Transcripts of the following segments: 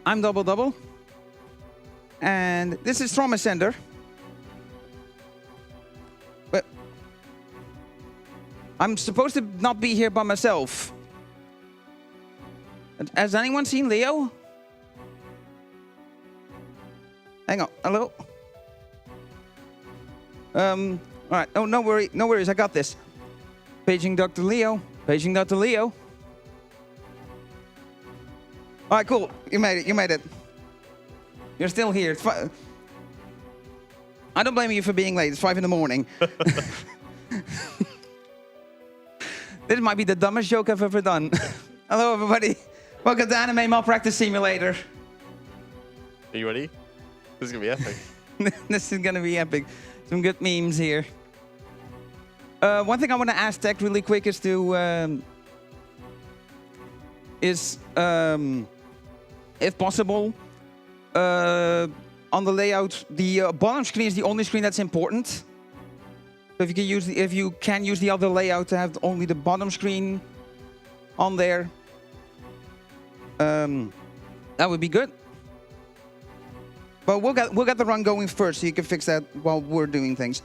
I'm DoubleDubbel, and this is Trauma Center. But I'm supposed to not be here by myself. Has anyone seen Leo? Hang on, hello? All right, oh, no worries, I got this. Paging Dr. Leo, paging Dr. Leo. All right, cool, you made it. You're still here, it's fine. I don't blame you for being late, it's 5 in the morning. This might be the dumbest joke I've ever done. Hello, everybody. Welcome to Anime Malpractice Simulator. Are you ready? This is gonna be epic. This is gonna be epic. Some good memes here. One thing I want to ask Tech really quick is to, if possible, on the layout, the bottom screen is the only screen that's important. So if you can use the other layout to have only the bottom screen on there, that would be good. But we'll get the run going first, so you can fix that while we're doing things.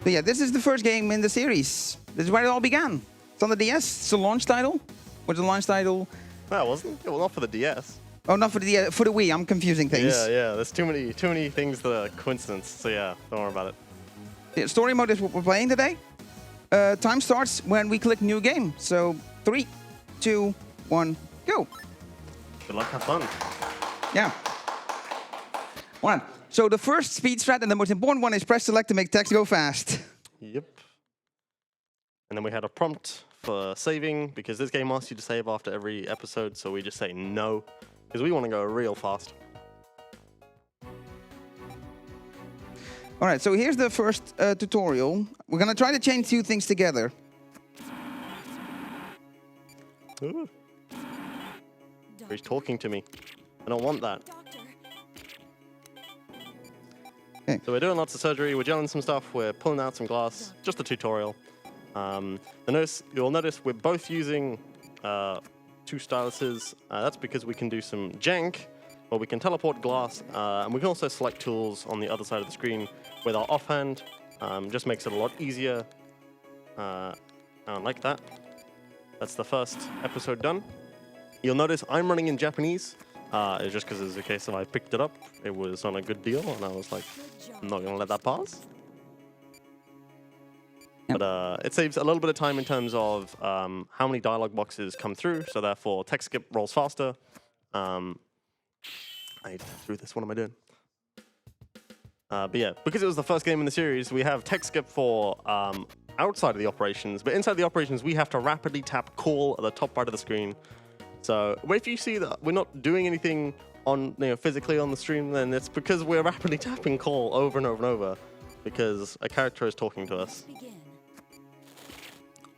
But yeah, this is the first game in the series. This is where it all began. It's on the DS. It's a launch title. What's the launch title? No, it wasn't. Well, not for the DS. Oh, not for the DS. For the Wii. I'm confusing things. Yeah. There's too many things that are coincidence. So yeah, don't worry about it. Yeah, story mode is what we're playing today. Time starts when we click new game. So 3, 2, 1, go. Good luck, have fun. Yeah. All right. So the first speed strat and the most important one is press select to make text go fast. Yep. And then we had a prompt for saving, because this game asks you to save after every episode, so we just say no, because we want to go real fast. All right, so here's the first tutorial. We're going to try to chain 2 things together. Ooh. He's talking to me. I don't want that. Okay. So we're doing lots of surgery, we're gelling some stuff, we're pulling out some glass, just a tutorial. You'll notice we're both using 2 styluses. That's because we can do some jank, or we can teleport glass, and we can also select tools on the other side of the screen with our offhand. Just makes it a lot easier. Like that. That's the first episode done. You'll notice I'm running in Japanese. It's just because it's a case of I picked it up. It was on a good deal, and I was like, I'm not going to let that pass. Yep. But it saves a little bit of time in terms of how many dialogue boxes come through, so therefore text skip rolls faster. I threw this, what am I doing? But yeah, because it was the first game in the series, we have text skip for outside of the operations, but inside the operations, we have to rapidly tap call at the top right of the screen. So if you see that we're not doing anything on, physically on the stream, then it's because we're rapidly tapping call over and over and over, because a character is talking to us.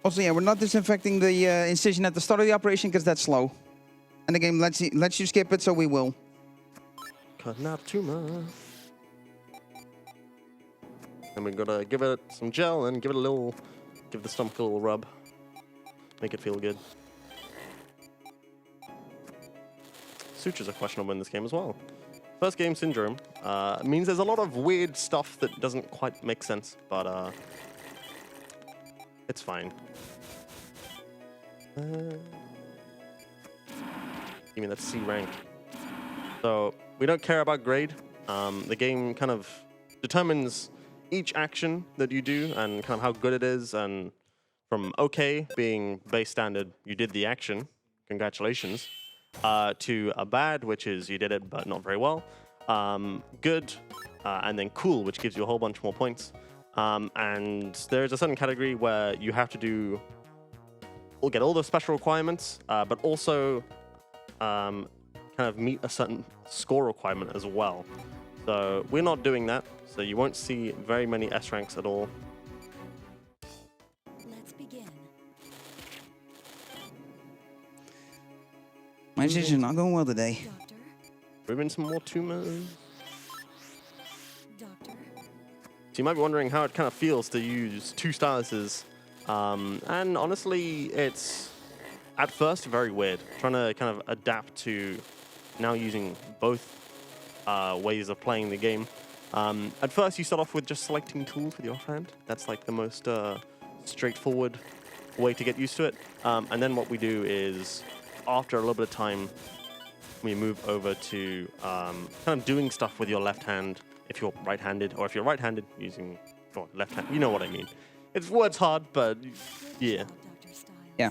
Also, yeah, we're not disinfecting the incision at the start of the operation because that's slow. And the game lets you skip it, so we will. Cutting out tumor. And we're gonna give it some gel and give the stomach a little rub. Make it feel good. Sutures are questionable in this game as well. First game syndrome means there's a lot of weird stuff that doesn't quite make sense, but it's fine. Give me that C rank. So we don't care about grade. The game kind of determines each action that you do and kind of how good it is, and from okay being base standard, you did the action, congratulations, to a bad, which is you did it but not very well, good, and then cool, which gives you a whole bunch more points. And there's a certain category where you have to get all the special requirements, but also kind of meet a certain score requirement as well. So we're not doing that, so you won't see very many S ranks at all. Let's begin. My decision's not going well today. Doctor, Moving some more tumors. doctor. So you might be wondering how it kind of feels to use 2 styluses. And honestly, it's at first very weird, trying to kind of adapt to now using both ways of playing the game. At first, you start off with just selecting tools with your offhand. That's like the most straightforward way to get used to it. And then what we do is, after a little bit of time, we move over to kind of doing stuff with your left hand if you're right-handed, or if you're right-handed using your left hand. You know what I mean. It's words hard, but yeah. Yeah.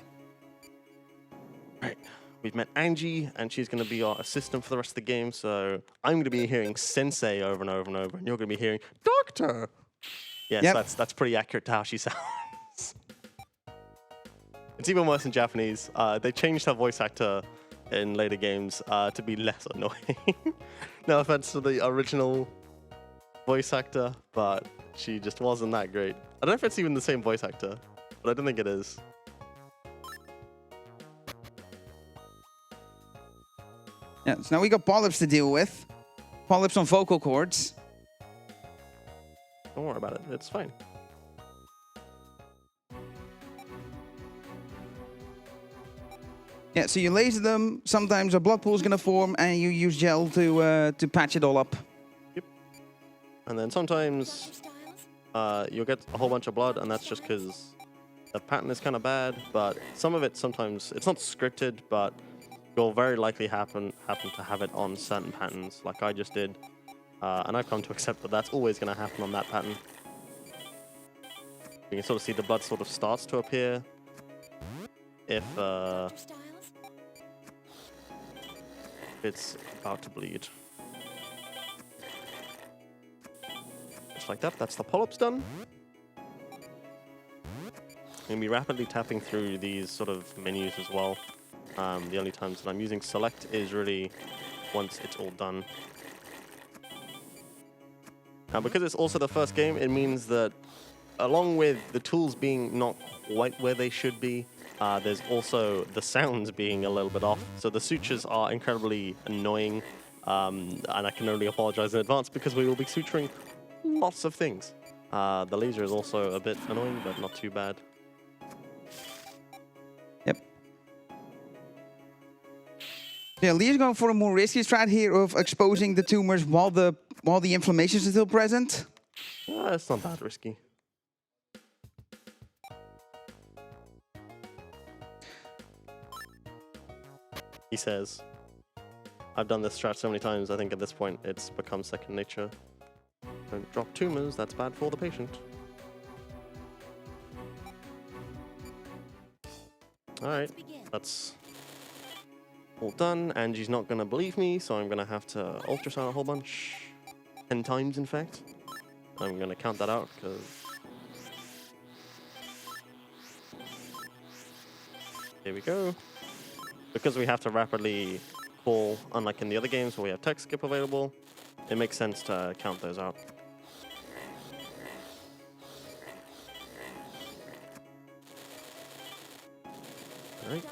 Right. We've met Angie, and she's going to be our assistant for the rest of the game. So I'm going to be hearing Sensei over and over and over, and you're going to be hearing Doctor. Yes, Yep. that's pretty accurate to how she sounds. It's even worse in Japanese. They changed her voice actor in later games to be less annoying. No offense to the original voice actor, but she just wasn't that great. I don't know if it's even the same voice actor, but I don't think it is. Yeah, so now we got polyps to deal with. Polyps on vocal cords. Don't worry about it. It's fine. Yeah, so you laser them. Sometimes a blood pool is going to form, and you use gel to patch it all up. Yep. And then sometimes you'll get a whole bunch of blood, and that's just because the pattern is kind of bad. But some of it, sometimes it's not scripted, but you'll very likely happen to have it on certain patterns, like I just did. And I've come to accept that that's always going to happen on that pattern. You can sort of see the blood sort of starts to appear if it's about to bleed. Just like that, that's the polyps done. I'm going to be rapidly tapping through these sort of menus as well. The only times that I'm using select is really once it's all done. Now, because it's also the first game, it means that along with the tools being not quite where they should be, there's also the sounds being a little bit off. So the sutures are incredibly annoying, and I can only apologize in advance because we will be suturing lots of things. The laser is also a bit annoying, but not too bad. Yep. Yeah, Lee's going for a more risky strat here of exposing the tumors while the inflammation is still present. It's not that risky. He says, I've done this strat so many times, I think at this point it's become second nature. Don't drop tumors, that's bad for the patient. Alright, that's all done. Angie's not going to believe me, so I'm going to have to ultrasound a whole bunch. 10 times, in fact. I'm going to count that out, because... Here we go. Because we have to rapidly call, unlike in the other games where we have text skip available, it makes sense to count those out. Alright.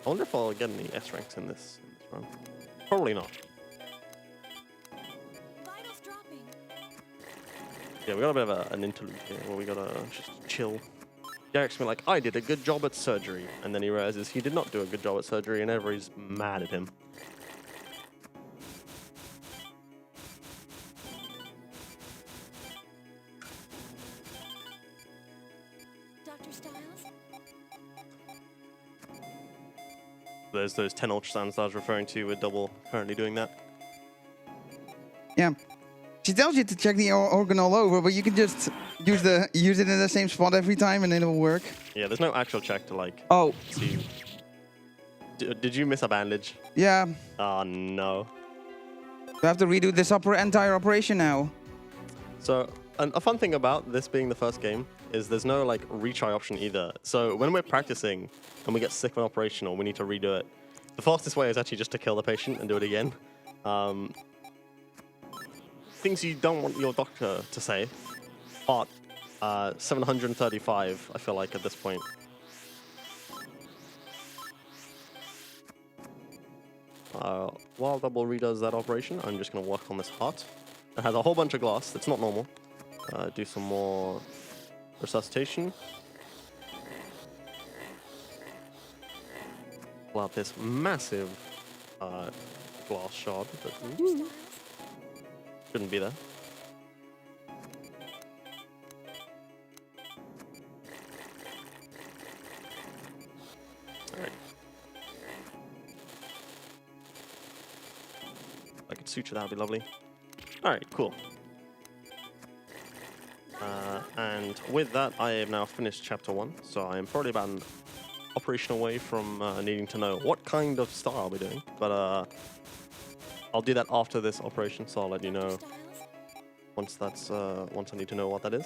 I wonder if I'll get any S ranks in this run. Probably not. Yeah, we got a bit of an interlude here where we gotta just chill. Derek's been like, I did a good job at surgery, and then he realizes he did not do a good job at surgery, and everybody's mad at him. Dr. Styles? There's those 10 ultrasounds that I was referring to with Double currently doing that. Yeah. She tells you to check the organ all over, but you can just use it in the same spot every time and it'll work. Yeah, there's no actual check to like see. Did you miss a bandage? Yeah. Oh no. We have to redo this entire operation now. So a fun thing about this being the first game is there's no like retry option either. So when we're practicing and we get sick of an operation or we need to redo it, the fastest way is actually just to kill the patient and do it again. Things you don't want your doctor to say, but 735, I feel like, at this point. While Double redoes that operation, I'm just going to work on this heart. It has a whole bunch of glass. That's not normal. Do some more resuscitation. Pull out this massive glass shard, but Dr. Styles? shouldn't be there. Alright. If I could suture that, would be lovely. Alright, cool. And with that, I have now finished chapter 1, so I am probably about an operation away from needing to know what kind of star I'll be doing. But I'll do that after this operation, so I'll let you know once I need to know what that is.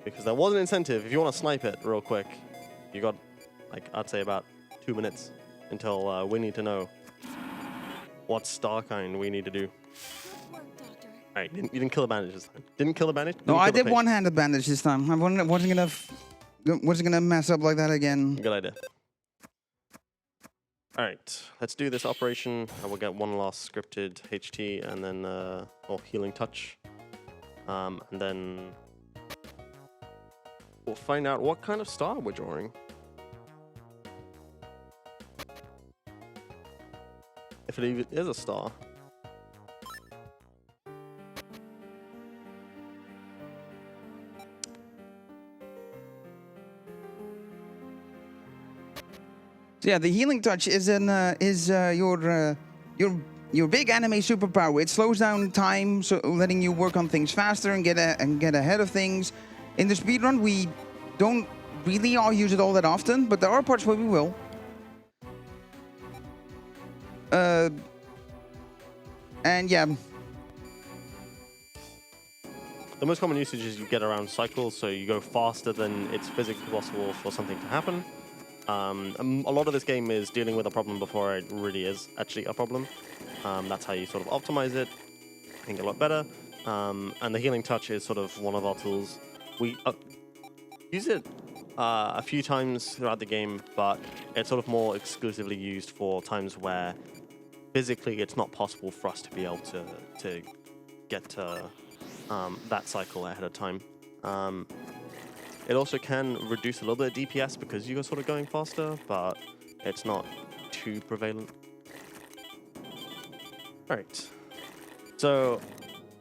Because there was an incentive. If you want to snipe it real quick, you got, like, I'd say about 2 minutes until we need to know what star kind we need to do. Good work, Doctor. Alright, you didn't kill the bandage this time. Didn't kill the bandage? No, Didn't I kill the did page. one-handed bandage this time. I wasn't gonna mess up like that again. Good idea. Alright, let's do this operation. I will get one last scripted HT and then, or healing touch. And then we'll find out what kind of star we're drawing. If it even is a star. So yeah, the healing touch is your big anime superpower. It slows down time, so letting you work on things faster and get ahead of things. In the speedrun, we don't really all use it all that often, but there are parts where we will. And yeah. The most common usage is you get around cycles, so you go faster than it's physically possible for something to happen. A lot of this game is dealing with a problem before it really is actually a problem. That's how you sort of optimize it. I think a lot better. And the healing touch is sort of one of our tools. We use it a few times throughout the game, but it's sort of more exclusively used for times where physically it's not possible for us to be able to get to that cycle ahead of time. It also can reduce a little bit of DPS because you're sort of going faster, but it's not too prevalent. Alright. So,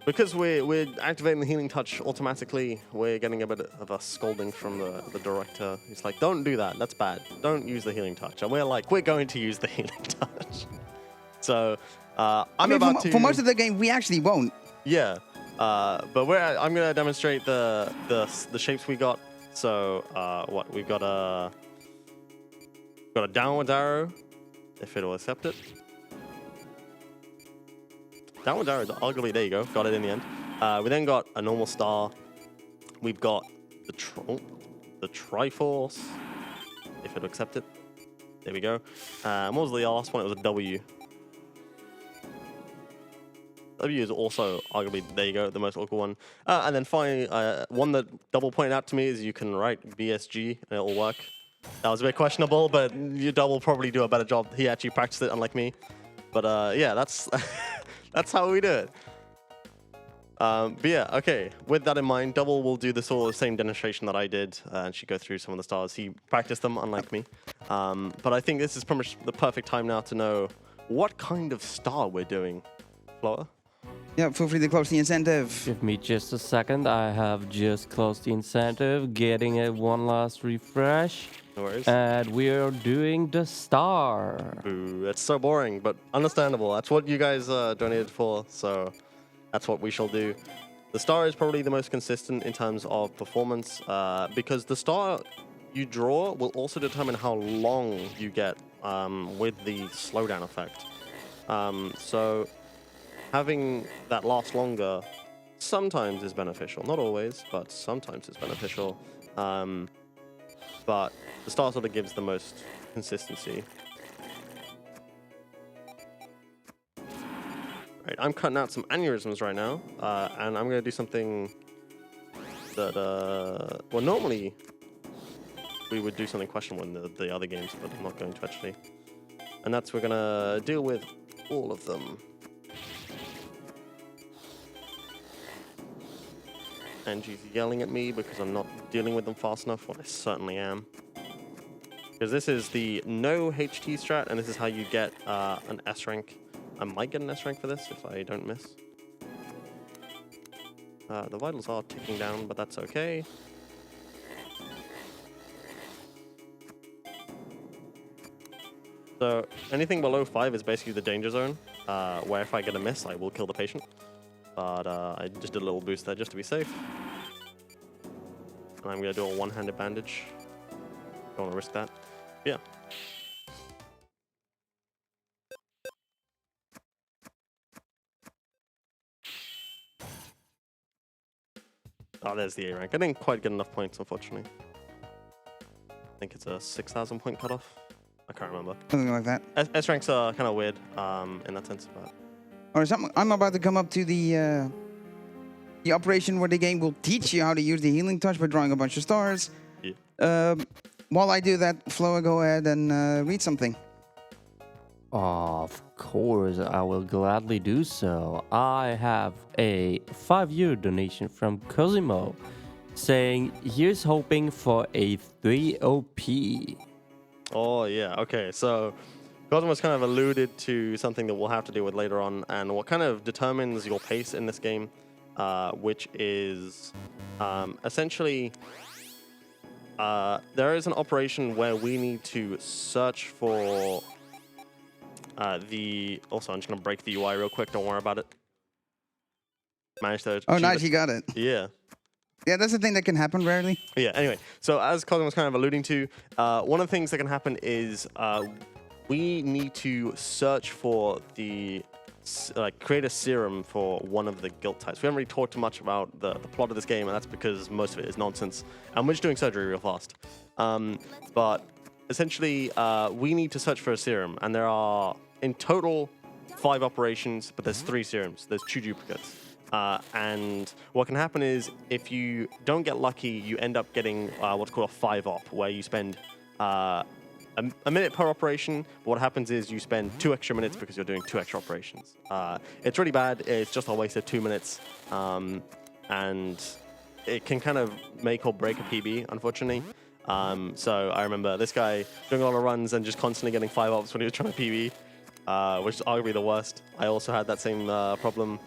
because we're activating the healing touch automatically, we're getting a bit of a scolding from the director. He's like, don't do that, that's bad. Don't use the healing touch. And we're like, we're going to use the healing touch. So, for most of the game, we actually won't. Yeah. But I'm going to demonstrate the shapes we got. So, what we've got a downwards arrow, if it'll accept it. Downwards arrow is arguably, there you go, got it in the end. We then got a normal star. We've got the Triforce, if it'll accept it. There we go. And what was the last one? It was a W. W is also arguably, there you go, the most awkward one. And then finally, one that Double pointed out to me is you can write BSG and it'll work. That was a bit questionable, but your Double will probably do a better job. He actually practiced it, unlike me. But yeah, that's that's how we do it. But yeah, okay. With that in mind, Double will do the same demonstration that I did, and she go through some of the stars. He practiced them, unlike me. But I think this is pretty much the perfect time now to know what kind of star we're doing. Flora? Yeah, feel free to close the incentive. Give me just a second. I have just closed the incentive, getting a one last refresh. No worries. And we're doing the star. Boo, it's so boring, but understandable. That's what you guys donated for, so that's what we shall do. The star is probably the most consistent in terms of performance, because the star you draw will also determine how long you get with the slowdown effect. So having that last longer sometimes is beneficial. Not always, but sometimes it's beneficial. But the star sort of gives the most consistency. Right, I'm cutting out some aneurysms right now, and I'm going to do something that, well, normally we would do something questionable in the other games, but I'm not going to actually. And that's we're going to deal with all of them. Angie's yelling at me because I'm not dealing with them fast enough, when I certainly am. Because this is the no HT strat, and this is how you get an S rank. I might get an S rank for this if I don't miss. The vitals are ticking down, but that's okay. So anything below 5 is basically the danger zone, where if I get a miss, I will kill the patient. But I just did a little boost there just to be safe. And I'm going to do a one-handed bandage. Don't want to risk that. Yeah. Oh, there's the A rank. I didn't quite get enough points, unfortunately. I think it's a 6,000 point cutoff. I can't remember. Something like that. S ranks are kind of weird in that sense. But Or something. I'm about to come up to the operation where the game will teach you how to use the healing touch by drawing a bunch of stars. yeah. While I do that, Floa, go ahead and read something. Of course, I will gladly do so. I have a 5-euro donation from Cosimo saying here's hoping for a 3 OP. Oh, yeah. Okay, so Cosmos kind of alluded to something that we'll have to deal with later on, and what kind of determines your pace in this game, which is essentially there is an operation where we need to search for Also, I'm just going to break the UI real quick. Don't worry about it. Managed to Oh, achieve nice, it. you got it. Yeah. Yeah, that's a thing that can happen rarely. Yeah, anyway, so as Colin was kind of alluding to, one of the things that can happen is we need to search for create a serum for one of the guilt types. We haven't really talked too much about the plot of this game, and that's because most of it is nonsense. And we're just doing surgery real fast. But essentially, we need to search for a serum, and there are, in total, 5 operations, but there's 3 serums. There's 2 duplicates. And what can happen is, if you don't get lucky, you end up getting what's called a 5-op, where you spend a minute per operation. But what happens is you spend 2 extra minutes because you're doing 2 extra operations. It's really bad. It's just a waste of 2 minutes. And it can kind of make or break a PB, unfortunately. So I remember this guy doing a lot of runs and just constantly getting 5-ops when he was trying to PB, which is arguably the worst. I also had that same problem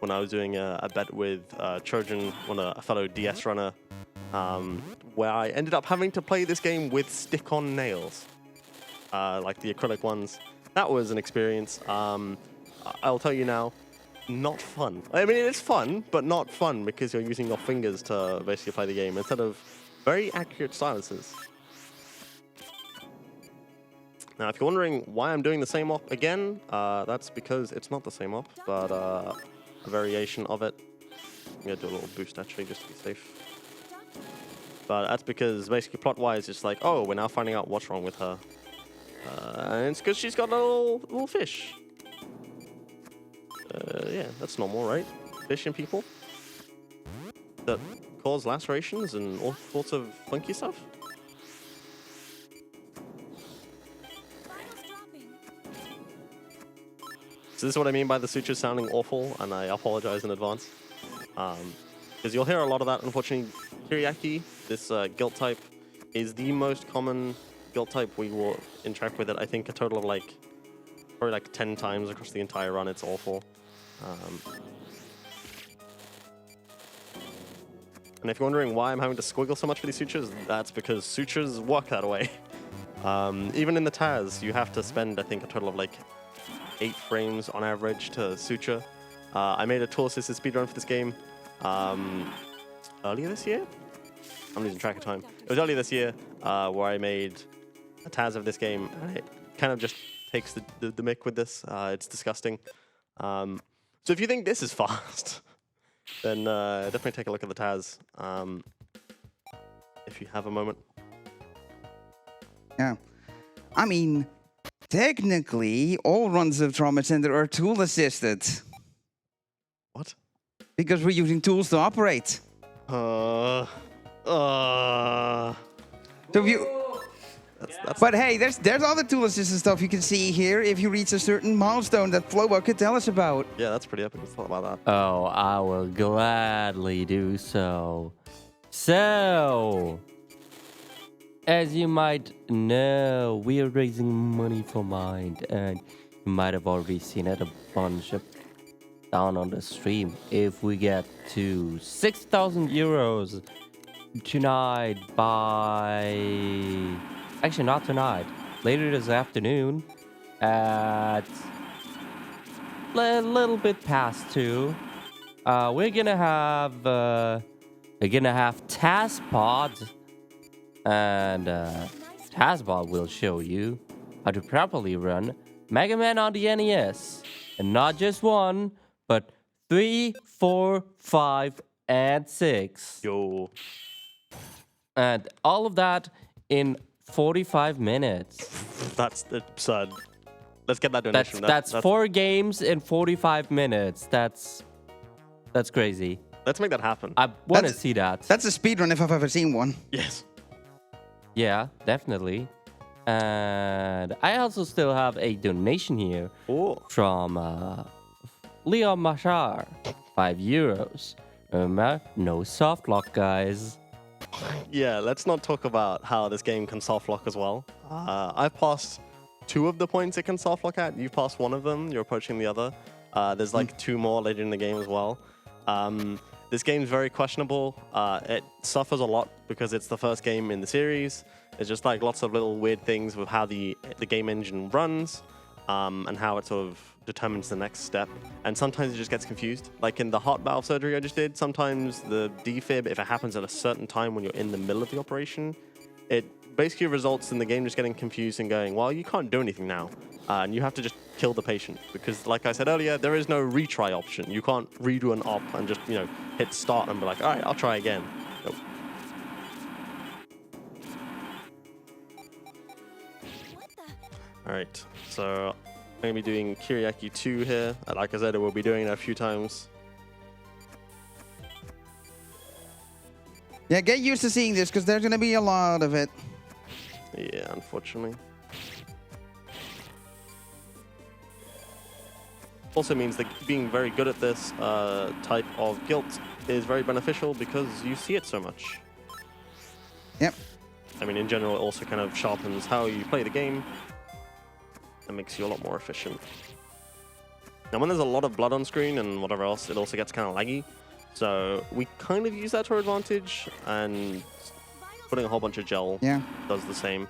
when I was doing a bet with Trojan, a fellow DS runner, where I ended up having to play this game with stick-on nails, like the acrylic ones. That was an experience. I'll tell you now, not fun. I mean, it is fun, but not fun because you're using your fingers to basically play the game instead of very accurate styluses. Now, if you're wondering why I'm doing the same op again, that's because it's not the same op, but a variation of it. I'm going to do a little boost, actually, just to be safe. But that's because, basically, plot-wise, it's like, oh, we're now finding out what's wrong with her. And it's because she's got a little fish. Yeah, that's normal, right? Fish and people that cause lacerations and all sorts of funky stuff. So this is what I mean by the sutures sounding awful, and I apologize in advance. Because you'll hear a lot of that, unfortunately. Kiriaki, this guilt type, is the most common guilt type. We will interact with it, I think, a total of probably 10 times across the entire run. It's awful. And if you're wondering why I'm having to squiggle so much for these sutures, that's because sutures work that way. Even in the Taz, you have to spend, I think, a total of 8 frames on average to suture. I made a tool-assisted speedrun for this game earlier this year? I'm losing track of time. It was earlier this year where I made a Taz of this game, and it kind of just takes the mick with this. It's disgusting. So if you think this is fast, then definitely take a look at the Taz if you have a moment. Yeah. I mean, technically, all runs of Trauma Center are tool-assisted. What? Because we're using tools to operate. So if you... That's But hey, there's other tool-assisted stuff you can see here if you reach a certain milestone that Floba could tell us about. yeah, that's pretty epic. Let's talk about that. Oh, I will gladly do so. So, as you might know, we are raising money for Mind, and you might have already seen it a bunch of down on the stream. If we get to 6,000 euros tonight by... Actually, not tonight. Later this afternoon at a little bit past 2, we're gonna have TaskPod, and TaskPod will show you how to properly run Mega Man on the NES, and not just 1, but 3, 4, 5, and 6, Yo. and all of that in 45 minutes. That's absurd. Let's get that donation. That's 4 games in 45 minutes. That's crazy. Let's make that happen. I want to That's- see that. That's a speedrun if I've ever seen one. Yes. Yeah, definitely. And I also still have a donation here Oh. from Leon Machar, 5 euros. Remember, no soft lock, guys. Yeah, let's not talk about how this game can soft lock as well. I've passed 2 of the points it can soft lock at. You've passed 1 of them. You're approaching the other. There's like 2 more later in the game as well. This game's very questionable. It suffers a lot because it's the first game in the series. There's just like lots of little weird things with how the game engine runs, and how it sort of determines the next step. And sometimes it just gets confused. Like in the heart valve surgery I just did, sometimes the defib, if it happens at a certain time when you're in the middle of the operation, it basically results in the game just getting confused and going, well, you can't do anything now. And you have to just kill the patient because, like I said earlier, there is no retry option. You can't redo an op and just, hit start and be like, all right, I'll try again. Nope. What the? All right, so I'm going to be doing Kiriaki 2 here. Like I said, we'll be doing it a few times. Yeah, get used to seeing this because there's going to be a lot of it. Yeah, unfortunately. Also means that being very good at this type of guilt is very beneficial because you see it so much. Yep. I mean, in general, it also kind of sharpens how you play the game and makes you a lot more efficient. Now, when there's a lot of blood on screen and whatever else, it also gets kind of laggy. So we kind of use that to our advantage, and putting a whole bunch of gel does the same.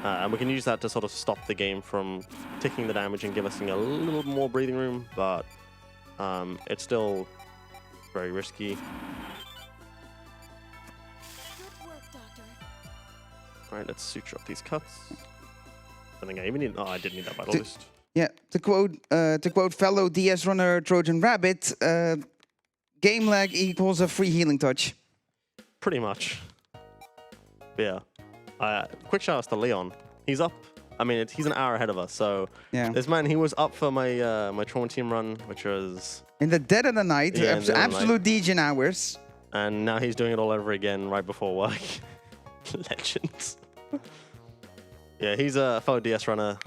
And we can use that to sort of stop the game from taking the damage and give us a little more breathing room, but it's still very risky. Good work, Doctor. All right, let's suture up these cuts. I think I even need... Oh, I did need that vital boost. Yeah, to quote fellow DS runner Trojan Rabbit, game lag equals a free healing touch. Pretty much. But yeah. Quick shout outs to Leon. He's up. I mean, he's an hour ahead of us. So Yeah. this man, he was up for my my Trauma Team run, which was... In the dead of the night, Yeah, in the dead of the absolute Degen hours. And now he's doing it all over again right before work. Legends. Yeah, he's a fellow DS runner.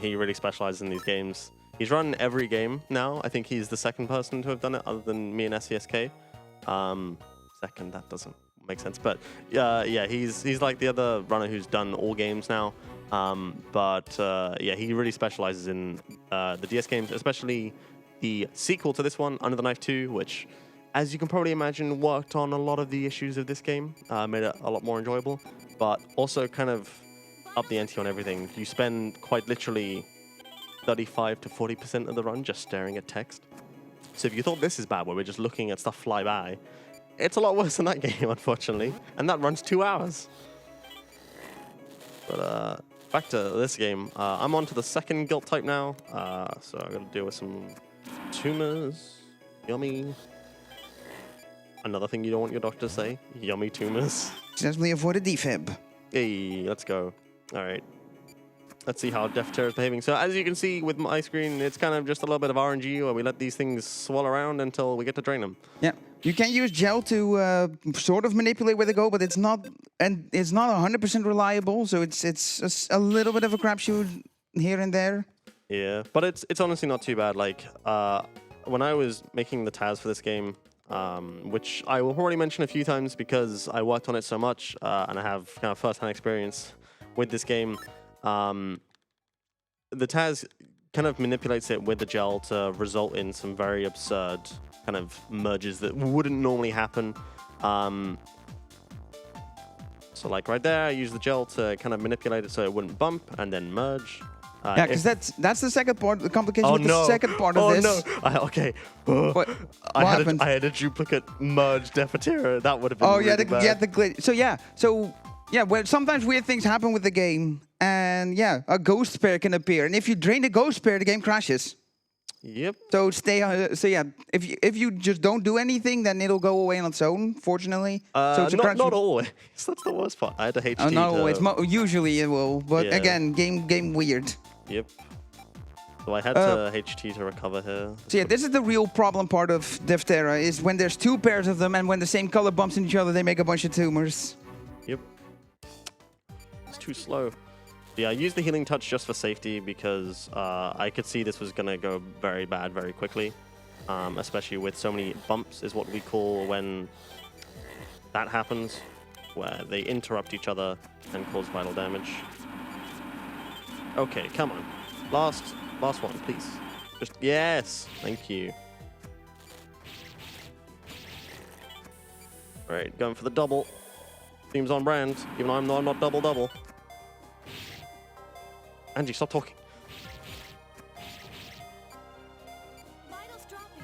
He really specializes in these games. He's run every game now. I think he's the second person to have done it other than me and SCSK. Second, that doesn't make sense. But yeah, he's like the other runner who's done all games now. Yeah, he really specializes in the DS games, especially the sequel to this one, Under the Knife 2, which, as you can probably imagine, worked on a lot of the issues of this game, made it a lot more enjoyable, but also kind of up the ante on everything. You spend quite literally 35 to 40% of the run just staring at text. So if you thought this is bad, where we're just looking at stuff fly by, it's a lot worse than that game, unfortunately. And that runs 2 hours. But back to this game. I'm on to the second guilt type now. So I'm going to deal with some tumors. Yummy. Another thing you don't want your doctor to say. Yummy tumors. Successfully avoid a defib. Hey, let's go. All right. Let's see how Death Terror is behaving. So as you can see with my screen, it's kind of just a little bit of RNG where we let these things swirl around until we get to drain them. Yeah, you can use gel to sort of manipulate where they go, but it's not 100% reliable. So it's a little bit of a crapshoot here and there. Yeah, but it's honestly not too bad. Like when I was making the TAS for this game, which I will probably mention a few times because I worked on it so much and I have kind of first-hand experience with this game. The Taz kind of manipulates it with the gel to result in some very absurd kind of merges that wouldn't normally happen. So like right there, I use the gel to kind of manipulate it so it wouldn't bump and then merge. Yeah, because that's the second part, the complication with the second part of this. Oh no! Okay. What happened? I had a duplicate merge Defetera. That would have been Oh really yeah, bad. the glitch. So well, sometimes weird things happen with the game, and yeah, a ghost pair can appear, and if you drain the ghost pair, the game crashes. Yep. So if you just don't do anything, then it'll go away on its own. Fortunately, so not always. That's the worst part. I had to HT. Oh, not always. Usually it will, but Yeah. again, game weird. Yep. So I had to HT to recover here. So yeah, this is the real problem part of Defterra, is when there's two pairs of them and when the same color bumps into each other, they make a bunch of tumors. Yep. It's too slow. Yeah, I used the healing touch just for safety because I could see this was going to go very bad very quickly, especially with so many bumps is what we call when that happens, where they interrupt each other and cause vital damage. Okay, come on. Last one, please. Just, yes, thank you. Right, going for the double. Seems on brand, even though I'm not double-double. Angie, stop talking. Vitals dropping.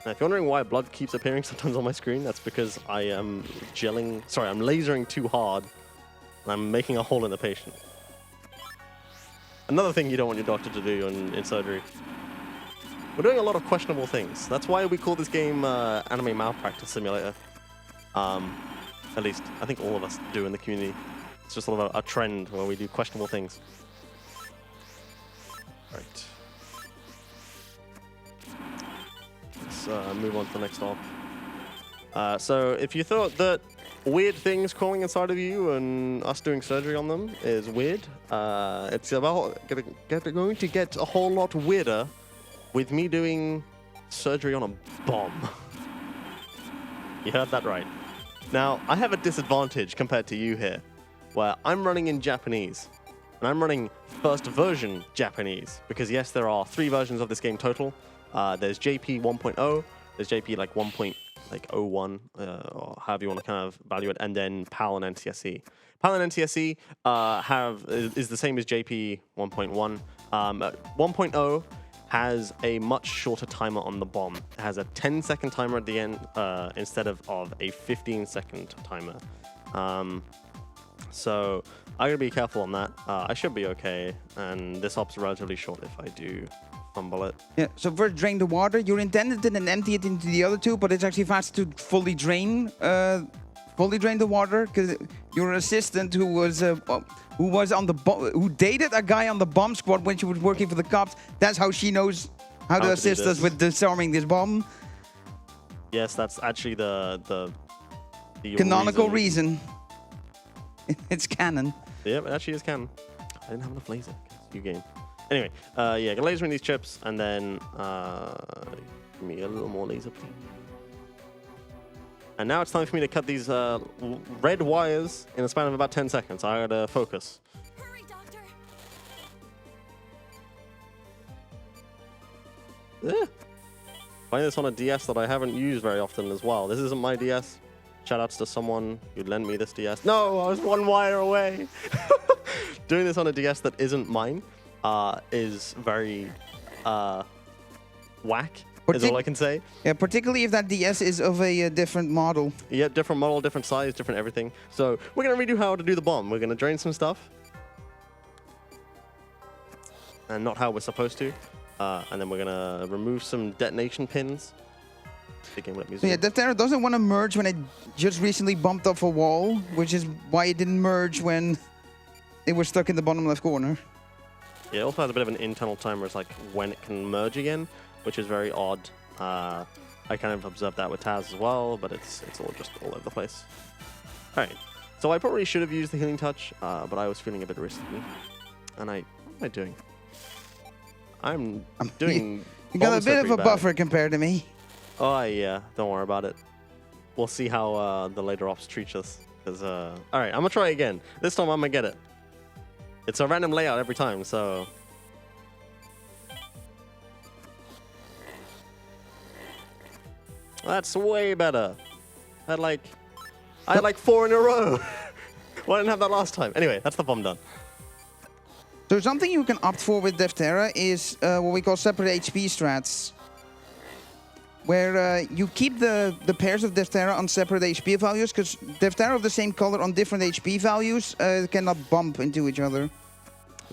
Now, if you're wondering why blood keeps appearing sometimes on my screen, that's because I am I'm lasering too hard, and I'm making a hole in the patient. Another thing you don't want your doctor to do in surgery. We're doing a lot of questionable things. That's why we call this game Anime Malpractice Simulator. At least, I think all of us do in the community. It's just sort of a trend where we do questionable things. Right. Let's move on to the next op. So if you thought that weird things crawling inside of you and us doing surgery on them is weird, it's about going to get a whole lot weirder with me doing surgery on a bomb. You heard that right. Now, I have a disadvantage compared to you here, where I'm running in Japanese. And I'm running first version Japanese, because yes, there are 3 versions of this game total. There's JP 1.0, there's JP like 1.01, or however you want to kind of value it, and then PAL and NTSC. PAL and NTSC is the same as JP 1.1. 1.0 has a much shorter timer on the bomb. It has a 10-second timer at the end instead of a 15-second timer. So I'm gonna be careful on that. I should be okay, and this op's relatively short if I do fumble it. Yeah, so first drain the water. You're intended to then empty it into the other two, but it's actually faster to fully drain the water, because your assistant who dated a guy on the bomb squad when she was working for the cops, that's how she knows how to assist us with disarming this bomb. Yes, that's actually the canonical reason. It's canon. Yep, it actually is canon. I didn't have enough laser. New game. Anyway, yeah, gonna laser in these chips, and then give me a little more laser, please. And now it's time for me to cut these red wires in a span of about 10 seconds. I gotta focus. Hurry, doctor. Playing this on a DS that I haven't used very often as well. This isn't my DS. Shoutouts to someone who lent me this DS. No, I was 1 wire away. Doing this on a DS that isn't mine is very whack, is all I can say. Yeah, particularly if that DS is of a different model. Yeah, different model, different size, different everything. So we're going to redo how to do the bomb. We're going to drain some stuff. And not how we're supposed to. And then we're going to remove some detonation pins. So yeah, Defterra doesn't want to merge when it just recently bumped off a wall, which is why it didn't merge when it was stuck in the bottom left corner. Yeah, it also has a bit of an internal timer. It's like when it can merge again, which is very odd. I kind of observed that with Taz as well, but it's all just all over the place. All right, so I probably should have used the healing touch, but I was feeling a bit risky. And what am I doing? I'm doing. You got a bit of a bad. buffer compared to me. Oh, yeah. Don't worry about it. We'll see how the later ops treat us. Because, all right, I'm going to try again. This time I'm going to get it. It's a random layout every time, so... That's way better. I had like 4 in a row. Why didn't I have that last time? Anyway, that's the bomb done. So something you can opt for with Defterra is what we call separate HP strats, where you keep the pairs of Defterra on separate HP values, because Defterra of the same color on different HP values cannot bump into each other.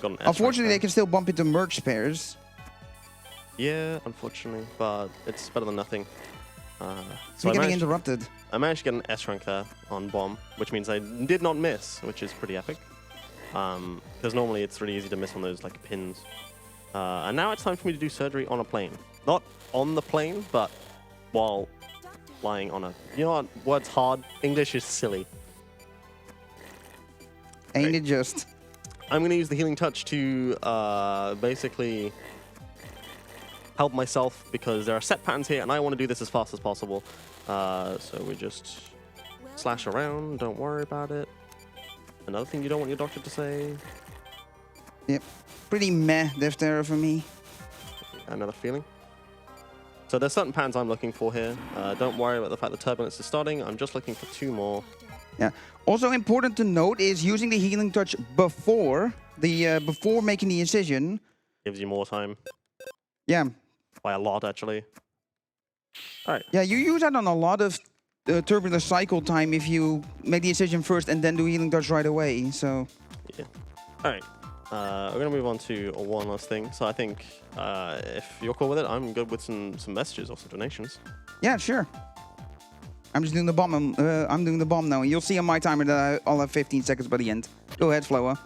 Got an S Unfortunately, right they can still bump into merged pairs. Yeah, unfortunately, but it's better than nothing. So You're getting interrupted. I managed to get an S rank there on bomb, which means I did not miss, which is pretty epic. Because normally it's really easy to miss on those like pins. And now it's time for me to do surgery on a plane. Not on the plane, but while flying on a... You know what? Word's hard. English is silly. Ain't Right. it just? I'm going to use the healing touch to basically help myself, because there are set patterns here and I want to do this as fast as possible. So we just slash around. Don't worry about it. Another thing you don't want your doctor to say. Yep. Pretty meh Defterra for me. Another feeling. So there's certain patterns I'm looking for here. Don't worry about the fact that turbulence is starting. I'm just looking for 2 more. Yeah. Also important to note is using the healing touch before making the incision. Gives you more time. Yeah. By a lot, actually. All right. Yeah, you use that on a lot of turbulent cycle time if you make the incision first and then do healing touch right away. So. Yeah. All right. We're going to move on to one last thing. So I think if you're cool with it, I'm good with some messages or some donations. Yeah, sure. I'm just doing the bomb. I'm doing the bomb now. You'll see on my timer that I'll have 15 seconds by the end. Go ahead, Floa.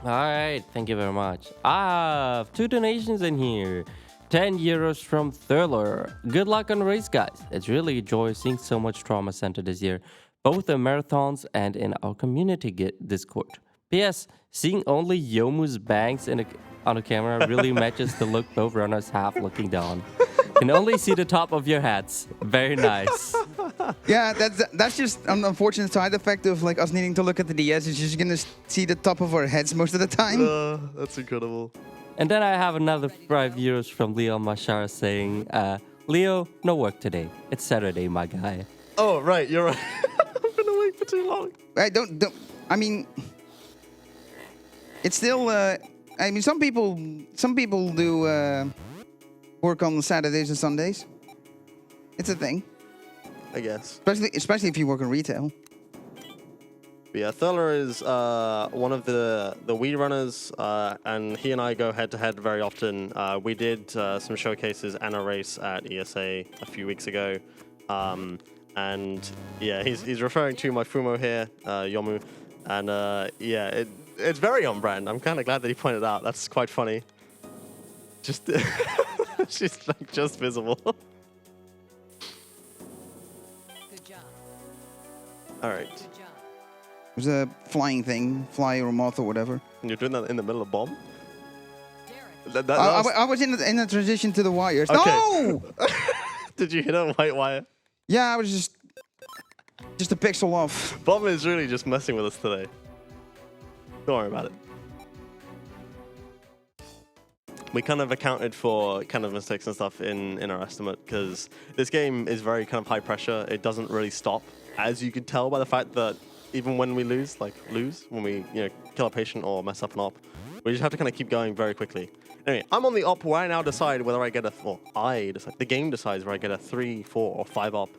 All right, thank you very much. I have 2 donations in here. 10 euros from Thurler. Good luck on the race, guys. It's really a joy seeing so much trauma center this year, both in marathons and in our community Discord. P.S. Seeing only Yomu's bangs on the camera really matches the look both runners have looking down. Can only see the top of your heads. Very nice. Yeah, that's just an unfortunate side effect of like us needing to look at the DS. It's just gonna see the top of our heads most of the time. That's incredible. And then I have another 5 euros from Leo Mashar saying, Leo, no work today. It's Saturday, my guy. Oh, right. You're right. I'm going to wait for too long. I don't. I mean, it's still. I mean, some people do work on Saturdays and Sundays. It's a thing. I guess. Especially if you work in retail. But yeah, Thurler is one of the Wii runners, and he and I go head-to-head very often. We did some showcases and a race at ESA a few weeks ago. And yeah, he's referring to my Fumo here, Yomu. And yeah, it's very on brand. I'm kind of glad that he pointed out. That's quite funny. Just she's like just visible. Good job. All right. Good job. It was a flying thing, fly or moth or whatever. And you're doing that in the middle of bomb? Derek. I was in the transition to the wires. Okay. No! Did you hit a white wire? Yeah, I was just a pixel off. Bomb is really just messing with us today. Don't worry about it. We kind of accounted for kind of mistakes and stuff in our estimate, because this game is very kind of high pressure. It doesn't really stop, as you can tell by the fact that even when we lose, when we kill a patient or mess up an op, we just have to kind of keep going very quickly. Anyway, I'm on the op where I now decide whether I get the game decides where I get a 3, 4, or 5 op.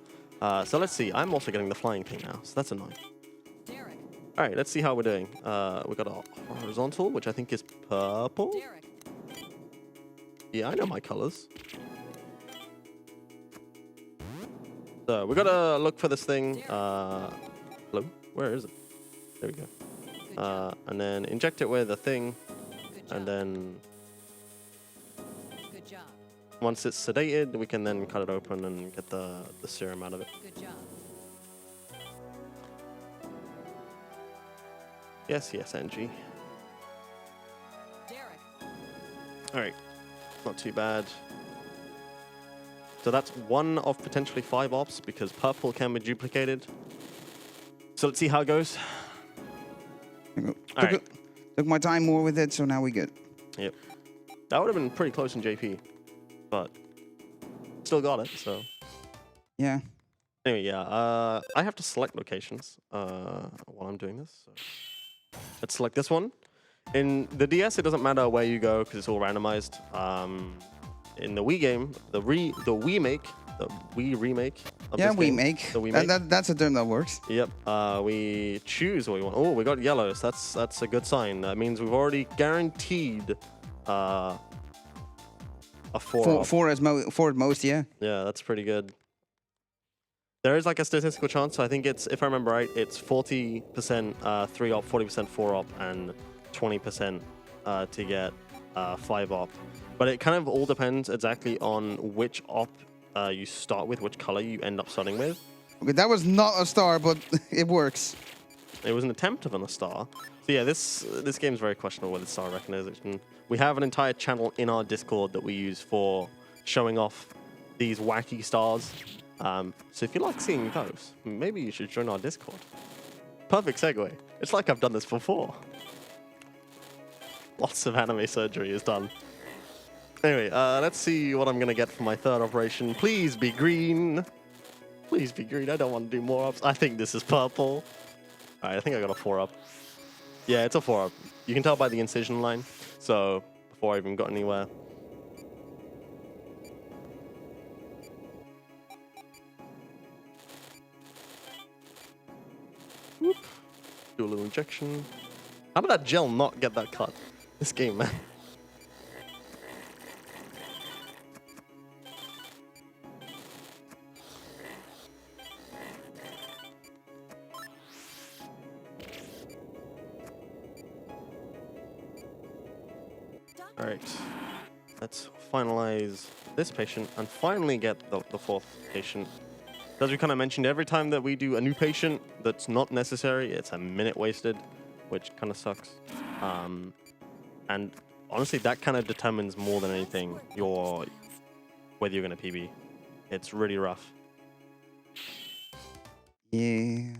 So let's see. I'm also getting the flying thing now, so that's annoying. Derek. All right, let's see how we're doing. We got a horizontal, which I think is purple. Derek. Yeah, I know my colors. So we gotta look for this thing. Hello? Where is it? There we go. And then inject it with a thing, and then Good job. once it's sedated, we can then cut it open and get the serum out of it. Good job. Yes, NG. Derek. All right, not too bad. So that's 1 of potentially 5 ops because purple can be duplicated. So let's see how it goes. All right. Took my time more with it, so now we good. Yep. That would have been pretty close in JP, but still got it, so. Yeah. Anyway, yeah, I have to select locations while I'm doing this. So. Let's select this one. In the DS, it doesn't matter where you go because it's all randomized. In the Wii game, the Wii remake of Yeah, this we game, make. the remake. That's a term that works. Yep. We choose what we want. Oh, we got yellows. That's a good sign. That means we've already guaranteed a 4. Four at most, yeah. Yeah, that's pretty good. There is like a statistical chance. So I think it's, if I remember right, it's 40% 3-op, 40% 4-op, and 20% to get 5-op. But it kind of all depends exactly on which op you start with, which color you end up starting with. Okay, that was not a star, but it works. It was an attempt of a star. So yeah, this game is very questionable with its star recognition. We have an entire channel in our Discord that we use for showing off these wacky stars. So if you like seeing those, maybe you should join our Discord. Perfect segue. It's like I've done this before. Lots of anime surgery is done. Anyway, let's see what I'm going to get for my third operation. Please be green. Please be green. I don't want to do more ups. I think this is purple. All right, I think I got a 4-up. Yeah, it's a 4-up. You can tell by the incision line. So before I even got anywhere. Whoop. Do a little injection. How did that gel not get that cut? This game, man. All right, let's finalize this patient and finally get the 4th patient. As we kind of mentioned, every time that we do a new patient that's not necessary, it's a minute wasted, which kind of sucks. And honestly, that kind of determines more than anything whether you're going to PB. It's really rough. Yeah.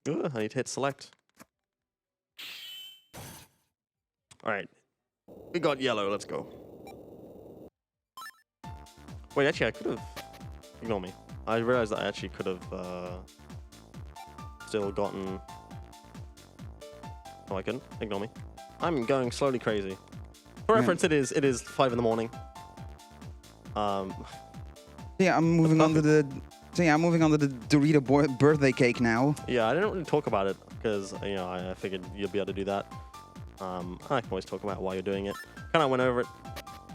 Ooh, I need to hit select. All right, we got yellow. Let's go. Wait, actually, I could have. Ignore me. I realized that I actually could have still gotten. Oh, I couldn't. Ignore me. I'm going slowly crazy. For reference, it is 5 in the morning. Yeah, I'm moving on to the. So yeah, I'm moving on to the Dorito birthday cake now. Yeah, I didn't really talk about it because I figured you'd be able to do that. I can always talk about why you're doing it. Kind of went over it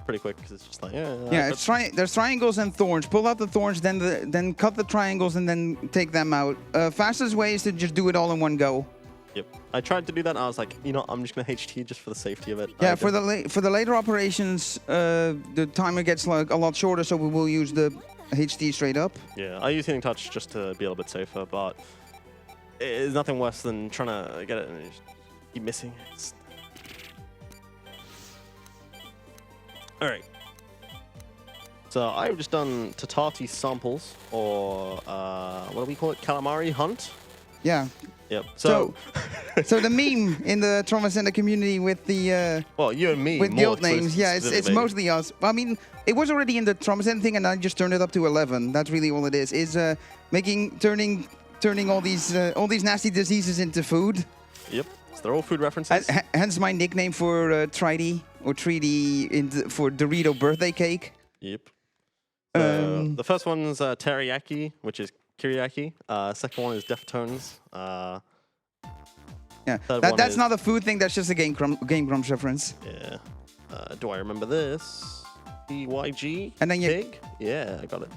pretty quick because it's just like yeah. There's triangles and thorns. Pull out the thorns, then cut the triangles and then take them out. Fastest way is to just do it all in one go. Yep. I tried to do that and I was like, I'm just gonna HT just for the safety of it. Yeah, for the later operations, the timer gets like a lot shorter, so we will use the HT straight up. Yeah, I use healing touch just to be a little bit safer, but it's nothing worse than trying to get it and just keep missing. All right. So I've just done Tatati samples, or what do we call it? Calamari hunt. Yeah. Yep. So the meme in the Trauma Center community with the well, you and me with guild names, yeah, it's mostly us. I mean, it was already in the Trauma Center thing, and I just turned it up to 11. That's really all it is. Is turning all these nasty diseases into food. Yep. So they're all food references. Hence my nickname for Tridy or Treaty for Dorito birthday cake. Yep. The first one's teriyaki, which is Kiriaki. Second one is Deftones. Yeah, that's not a food thing. That's just a Game Grumps reference. Yeah. Do I remember this? BYG. And then Pig? Yeah, I got it.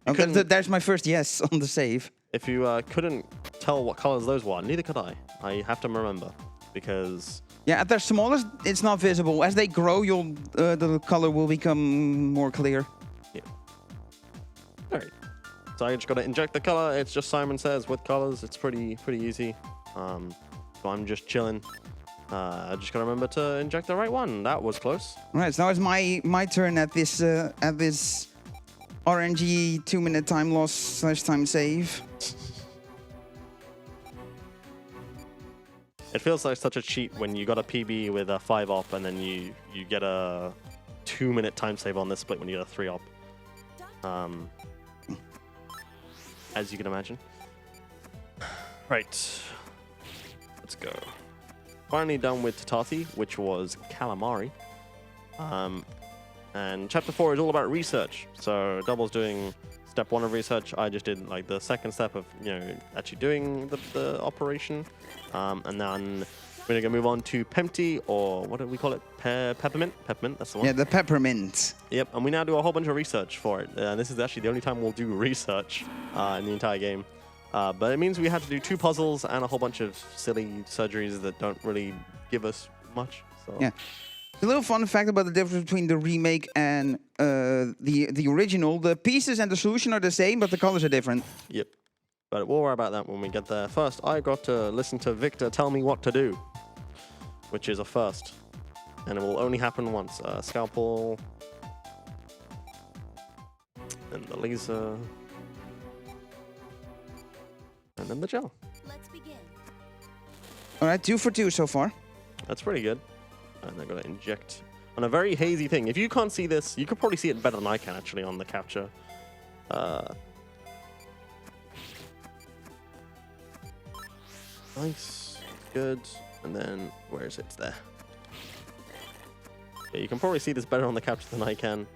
Okay, there's my first yes on the save. If you couldn't tell what colors those were, neither could I. I have to remember because. Yeah, at their smallest, it's not visible. As they grow, the color will become more clear. Yeah. All right. So I just got to inject the color. It's just Simon Says with colors. It's pretty easy. So I'm just chilling. I just gotta remember to inject the right one. That was close. All right, so now it's my turn at this RNG 2-minute time loss / time save. It feels like such a cheat when you got a PB with a 5 op and then you get a 2-minute time save on this split when you get a 3 op. As you can imagine. Right. Let's go. Finally done with Tatati, which was calamari. And chapter 4 is all about research. So Double's doing step 1 of research. I just did like the second step of actually doing the operation. And then we're gonna move on to Pempty, or what do we call it? Peppermint. Peppermint. That's the one. Yeah, the peppermint. Yep. And we now do a whole bunch of research for it. This is actually the only time we'll do research in the entire game. But it means we had to do 2 puzzles and a whole bunch of silly surgeries that don't really give us much. So. Yeah. A little fun fact about the difference between the remake and the original. The pieces and the solution are the same, but the colors are different. Yep. But we'll worry about that when we get there. First, I got to listen to Victor tell me what to do, which is a first. And it will only happen once. Scalpel. And the laser. And then the gel. Let's begin. All right, 2 for 2 so far. That's pretty good. And I'm going to inject on a very hazy thing. If you can't see this, you could probably see it better than I can actually on the capture. Nice. Good. And then, where is it? It's there. Yeah, you can probably see this better on the capture than I can.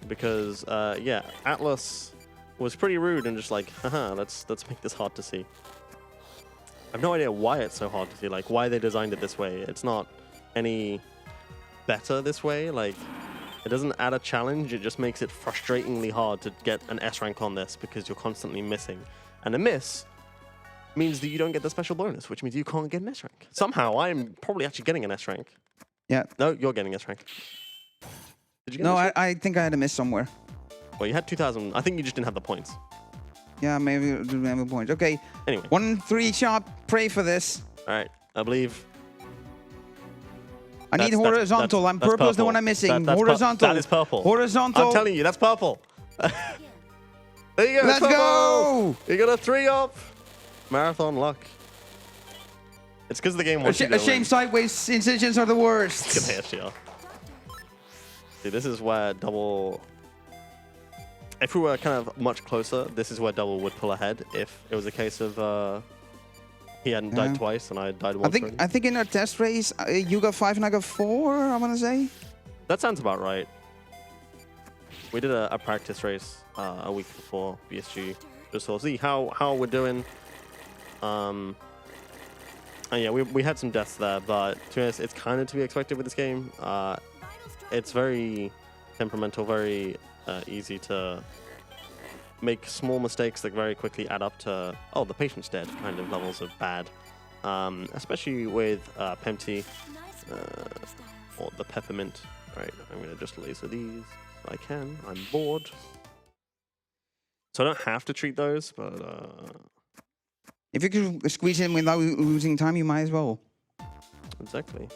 Because, yeah, Atlas was pretty rude and just like, haha, let's make this hard to see. I have no idea why it's so hard to see, like why they designed it this way. It's not any better this way. Like, it doesn't add a challenge. It just makes it frustratingly hard to get an S rank on this because you're constantly missing. And a miss means that you don't get the special bonus, which means you can't get an S rank. Somehow, I'm probably actually getting an S rank. Yeah. No, you're getting S rank. Did you get No, an S rank? I think I had a miss somewhere. Well, you had 2,000. I think you just didn't have the points. Yeah, maybe we didn't have a point. Okay. Anyway. 1-3 shot. Pray for this. All right. I believe. I need horizontal. That's Purple is the purple. one I'm missing. That's Horizontal. that is purple. Horizontal. I'm telling you, that's purple. There you go. Let's purple. go. You got a 3 up. Marathon luck. It's because the game wants you to A shame win. sideways incisions are the worst. Good HDR. See, this is where Double. If we were kind of much closer, this is where Double would pull ahead. If it was a case of he hadn't died twice and I died once. I think in our test race you got 5 and I got 4. I want to say. That sounds about right. We did a practice race a week before BSG, just to see how we're doing. And yeah, we had some deaths there, but to be honest, it's kind of to be expected with this game. It's very temperamental, very easy to make small mistakes that very quickly add up to, oh, the patient's dead kind of levels of bad. Especially with Pempty or the Peppermint. Right, I'm going to just laser these if I can. I'm bored. So I don't have to treat those, but... If you could squeeze in without losing time, you might as well. Exactly.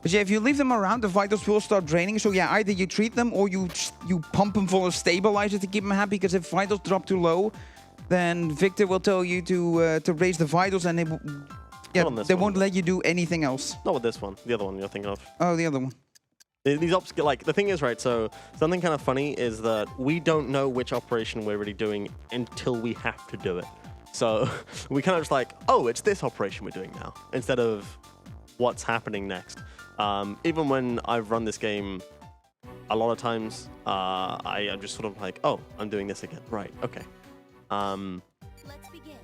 But yeah, if you leave them around, the vitals will start draining. So yeah, either you treat them or you pump them full of stabilizer to keep them happy. Because if vitals drop too low, then Victor will tell you to raise the vitals, and they won't let you do anything else. Not with this one. The other one you're thinking of. Oh, the other one. These ops get, like, the thing is, right, so something kind of funny is that we don't know which operation we're really doing until we have to do it. So we kind of just like, oh, it's this operation we're doing now, instead of what's happening next. Even when I've run this game, a lot of times, I'm just sort of like, oh, I'm doing this again. Right, okay. And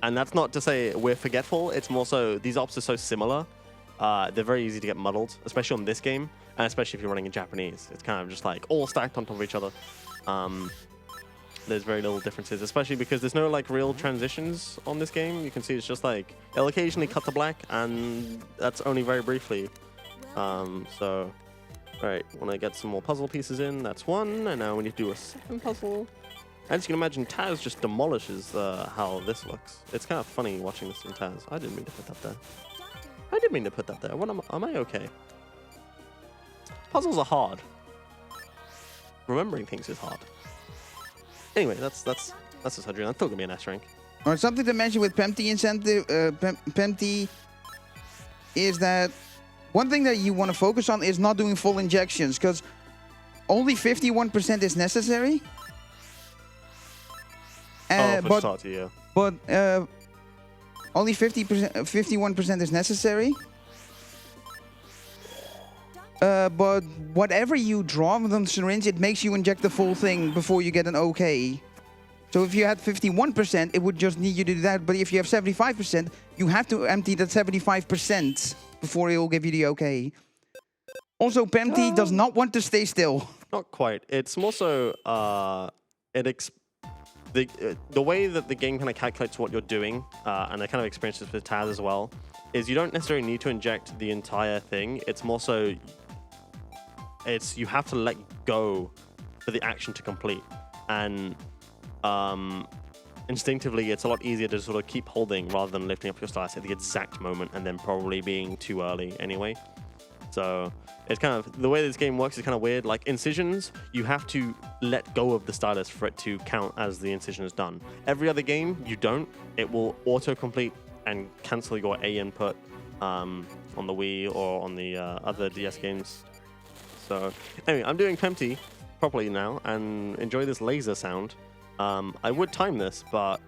that's not to say we're forgetful. It's more so these ops are so similar. They're very easy to get muddled, especially on this game, and especially if you're running in Japanese. It's kind of just like all stacked on top of each other. There's very little differences, especially because there's no like real transitions on this game. You can see it's just like it'll occasionally cut to black, and that's only very briefly. So, all right, want to get some more puzzle pieces in. That's one, and now we need to do a second puzzle. As you can imagine, Taz just demolishes how this looks. It's kind of funny watching this in Taz. I didn't mean to put that there. I didn't mean to put that there. What am I okay? Puzzles are hard. Remembering things is hard. Anyway, that's the surgery. That's still gonna be an S rank. Or something to mention with Pempty incentive, Pempty, is that one thing that you want to focus on is not doing full injections, because only 51% is necessary. For starter, yeah. But only 51% is necessary. But whatever you draw from the syringe, it makes you inject the full thing before you get an OK. So if you had 51%, it would just need you to do that. But if you have 75%, you have to empty that 75% before it will give you the OK. Also, Pempty does not want to stay still. Not quite. It's more so the way that the game kind of calculates what you're doing, and I kind of experienced this with Taz as well, is you don't necessarily need to inject the entire thing. It's more so you have to let go for the action to complete. And instinctively, it's a lot easier to sort of keep holding rather than lifting up your stylus at the exact moment and then probably being too early anyway. So it's kind of, the way this game works is kind of weird. Like incisions, you have to let go of the stylus for it to count as the incision is done. Every other game, you don't. It will auto-complete and cancel your A input on the Wii or on the other DS games. So anyway, I'm doing Pempty properly now and enjoy this laser sound. I would time this, but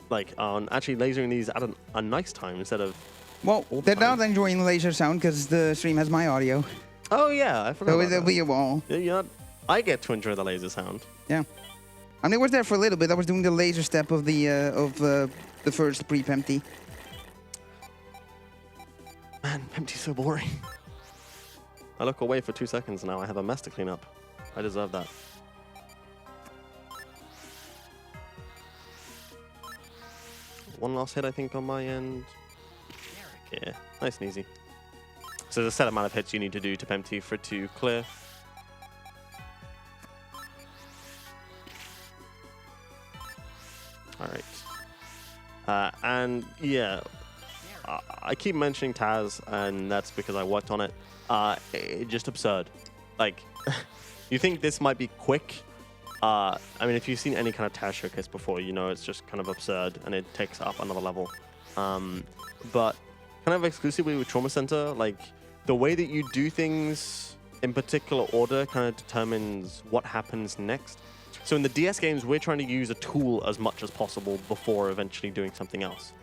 like on actually lasering these at a nice time instead of... Well, they're not enjoying the laser sound because the stream has my audio. Oh yeah, I forgot. So about it'll be a wall. Yeah, I get to enjoy the laser sound. Yeah, and it was there for a little bit. I was doing the laser step of the first pre-Pempty. Man, Pempty's so boring. I look away for 2 seconds now. I have a mess to clean up. I deserve that. One last hit, I think, on my end. Yeah, nice and easy. So there's a set amount of hits you need to do to Pempty for it to clear. Alright. And yeah, I keep mentioning Taz, and that's because I worked on it. It's just absurd. Like, you think this might be quick? I mean, if you've seen any kind of Taz showcase before, you know it's just kind of absurd, and it takes up another level. But kind of exclusively with Trauma Center, like the way that you do things in particular order kind of determines what happens next. So in the DS games, we're trying to use a tool as much as possible before eventually doing something else.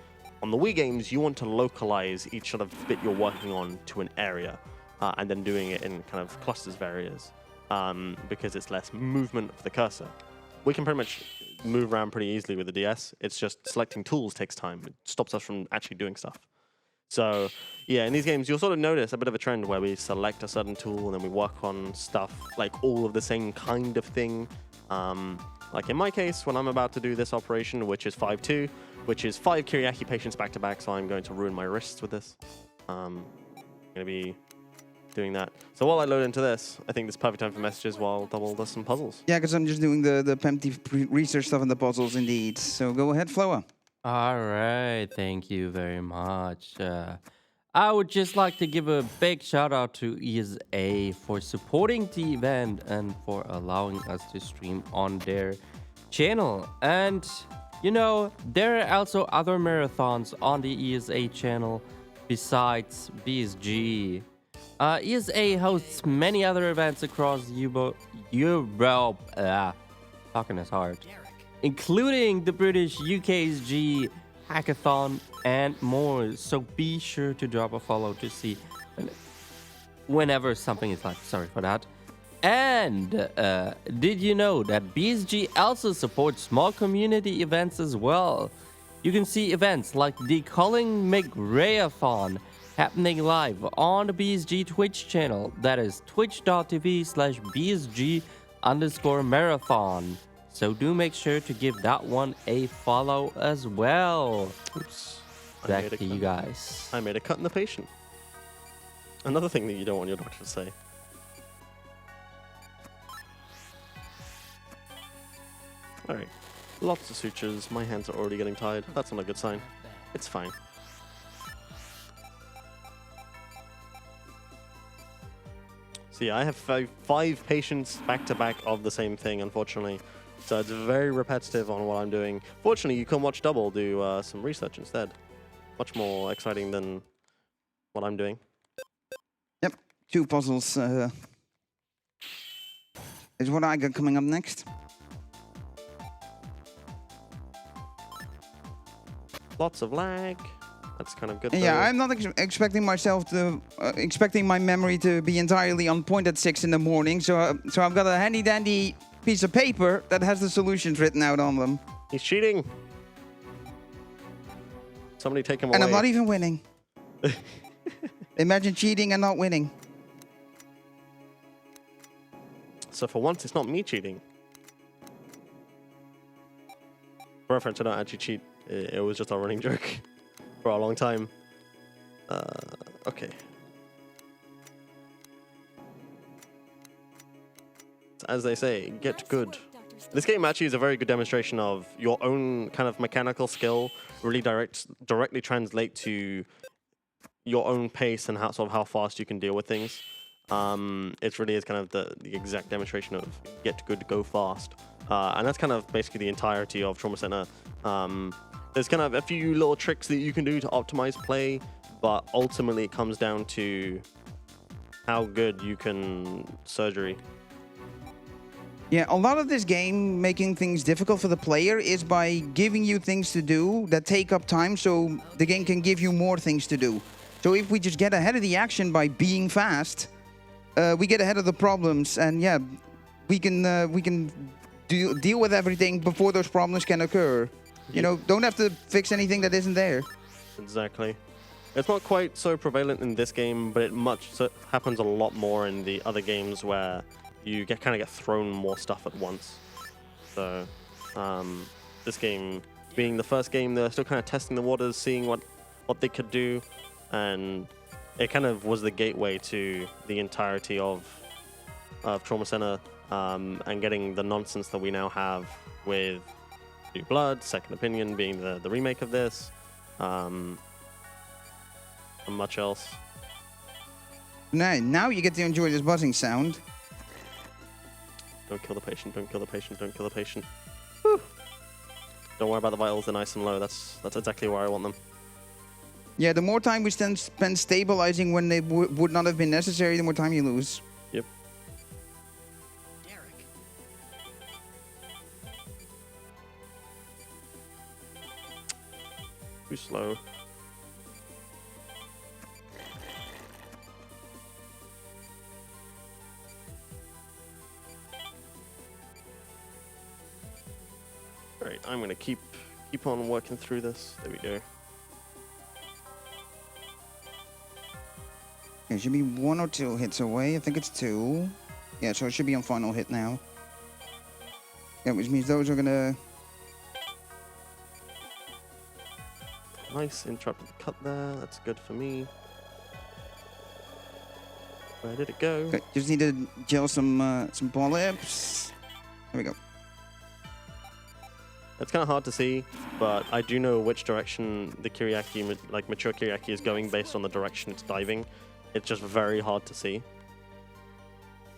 On the Wii games, you want to localize each sort of bit you're working on to an area, and then doing it in kind of clusters of areas, because it's less movement of the cursor. We can pretty much move around pretty easily with the DS. It's just selecting tools takes time. It stops us from actually doing stuff. So yeah, in these games, you'll sort of notice a bit of a trend where we select a certain tool and then we work on stuff like all of the same kind of thing. Like in my case, when I'm about to do this operation, which is 5-2, which is 5 Kiriaki patients back to back, so I'm going to ruin my wrists with this. I'm going to be doing that. So while I load into this, I think this is perfect time for messages while Double does some puzzles. Yeah, because I'm just doing the Pempty research stuff and the puzzles indeed. So go ahead, Floa. All right, thank you very much. I would just like to give a big shout out to ESA for supporting the event and for allowing us to stream on their channel. And, you know, there are also other marathons on the ESA channel besides BSG. ESA hosts many other events across Europe. Talking is hard. Including the British UKSG Hackathon and more. So be sure to drop a follow to see whenever something is live. Sorry for that. And did you know that BSG also supports small community events as well? You can see events like the Colin McRaeathon happening live on the BSG Twitch channel. That is twitch.tv/BSG_marathon. So do make sure to give that one a follow as well. Oops. Back to you guys. I made a cut in the patient. Another thing that you don't want your doctor to say. All right. Lots of sutures. My hands are already getting tired. That's not a good sign. It's fine. So yeah, I have five patients back to back of the same thing, unfortunately. So it's very repetitive on what I'm doing. Fortunately, you can watch Double do some research instead. Much more exciting than what I'm doing. Yep, 2 puzzles is what I got coming up next. Lots of lag. That's kind of good. Yeah, though. I'm not expecting myself to expecting my memory to be entirely on point at 6 in the morning. So I've got a handy dandy piece of paper that has the solutions written out on them. He's cheating. Somebody take him away. And I'm not even winning. Imagine cheating and not winning. So for once, it's not me cheating. For reference, I don't actually cheat. It was just a running joke for a long time. Okay. As they say, get good. This game actually is a very good demonstration of your own kind of mechanical skill really directly translate to your own pace and how fast you can deal with things. It really is kind of the exact demonstration of get good, go fast. And that's kind of basically the entirety of Trauma Center. There's kind of a few little tricks that you can do to optimize play, but ultimately it comes down to how good you can surgery. Yeah, a lot of this game making things difficult for the player is by giving you things to do that take up time so the game can give you more things to do. So if we just get ahead of the action by being fast, we get ahead of the problems, and yeah, we can deal with everything before those problems can occur. You know, don't have to fix anything that isn't there. Exactly. It's not quite so prevalent in this game, but it happens a lot more in the other games where you kind of get thrown more stuff at once. So this game being the first game, they're still kind of testing the waters, seeing what they could do, and it kind of was the gateway to the entirety of Trauma Center, and getting the nonsense that we now have with New Blood, Second Opinion being the remake of this, and much else. Now you get to enjoy this buzzing sound. Don't kill the patient, don't kill the patient, don't kill the patient. Whew. Don't worry about the vitals, they're nice and low. That's exactly where I want them. Yeah, the more time we spend stabilizing when they would not have been necessary, the more time you lose. Yep. Derek. Too slow. Alright, I'm gonna keep on working through this. There we go. It should be 1 or 2 hits away. I think it's 2. Yeah, so it should be on final hit now. Yeah, which means those are gonna... Nice interrupted cut there. That's good for me. Where did it go? Okay, just need to gel some polyps. There we go. It's kind of hard to see, but I do know which direction the Kyriaki, like mature Kyriaki, is going based on the direction it's diving. It's just very hard to see.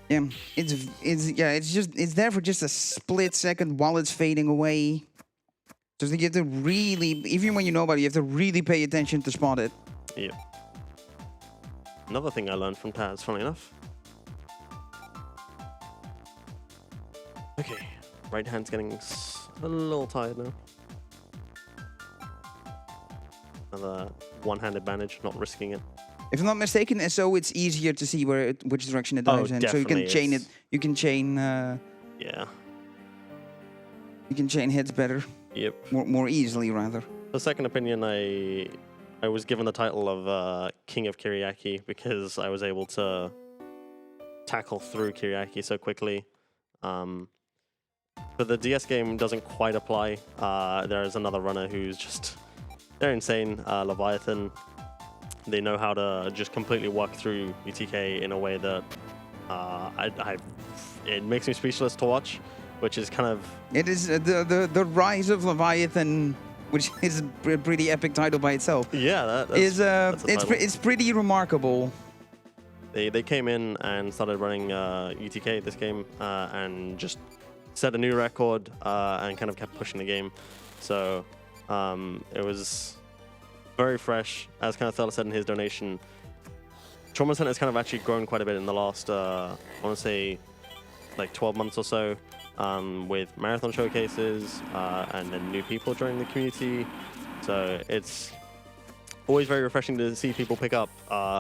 Yeah, it's there for just a split second while it's fading away. So you have to really, even when you know about it, you have to really pay attention to spot it. Yeah. Another thing I learned from Taz, funny enough. Okay, right hand's getting a little tired now. Another one-handed bandage, not risking it. If I'm not mistaken, SO it's easier to see which direction it dives in, so you can chain it. You can chain. Yeah. You can chain hits better. Yep. More easily, rather. The Second Opinion, I was given the title of King of Kyriaki because I was able to tackle through Kyriaki so quickly. But the DS game doesn't quite apply. There's another runner who's just... They're insane. Leviathan. They know how to just completely work through UTK in a way that it makes me speechless to watch. which is kind of It is the rise of Leviathan, which is a pretty epic title by itself. yeah. That's, Is that's the title. it's pretty remarkable. They came in and started running UTK this game and just set a new record and kind of kept pushing the game. So it was very fresh, as kind of Thela said in his donation. Trauma Center has kind of actually grown quite a bit in the last, I want to say, like 12 months or so, with marathon showcases and then new people joining the community. So it's always very refreshing to see people pick up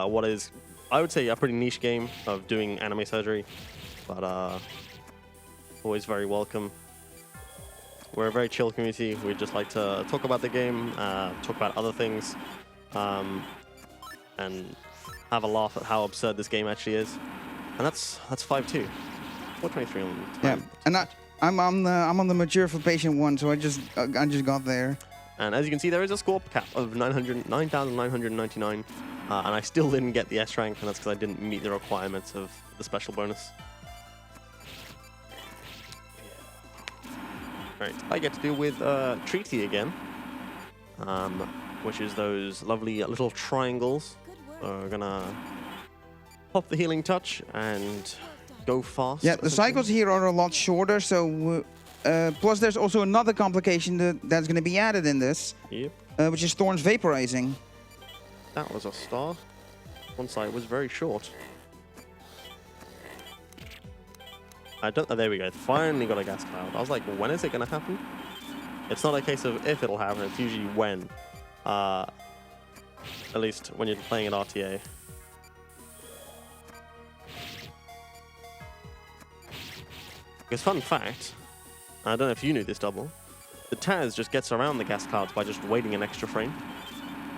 what is, I would say, a pretty niche game of doing anime surgery, but always very welcome. We're a very chill community. We just like to talk about the game, talk about other things, and have a laugh at how absurd this game actually is. And that's 5-2. 423 on time. Yeah, and I'm on the mature for patient one, so I just got there. And as you can see, there is a score cap of 9,999, and I still didn't get the S rank, and that's because I didn't meet the requirements of the special bonus. Right, I get to deal with Treaty again, which is those lovely little triangles. So we're gonna pop the healing touch and go fast. Yeah, the cycles here are a lot shorter, so plus there's also another complication that's going to be added in this, Yep, which is Thorn's vaporizing. that was a star. One side was very short. Oh, there we go. Finally got a gas cloud. I was like, when is it going to happen? It's not a case of if it'll happen, it's usually when. At least when you're playing at RTA. Because fun fact, I don't know if you knew this, Double, the Taz just gets around the gas clouds by just waiting an extra frame.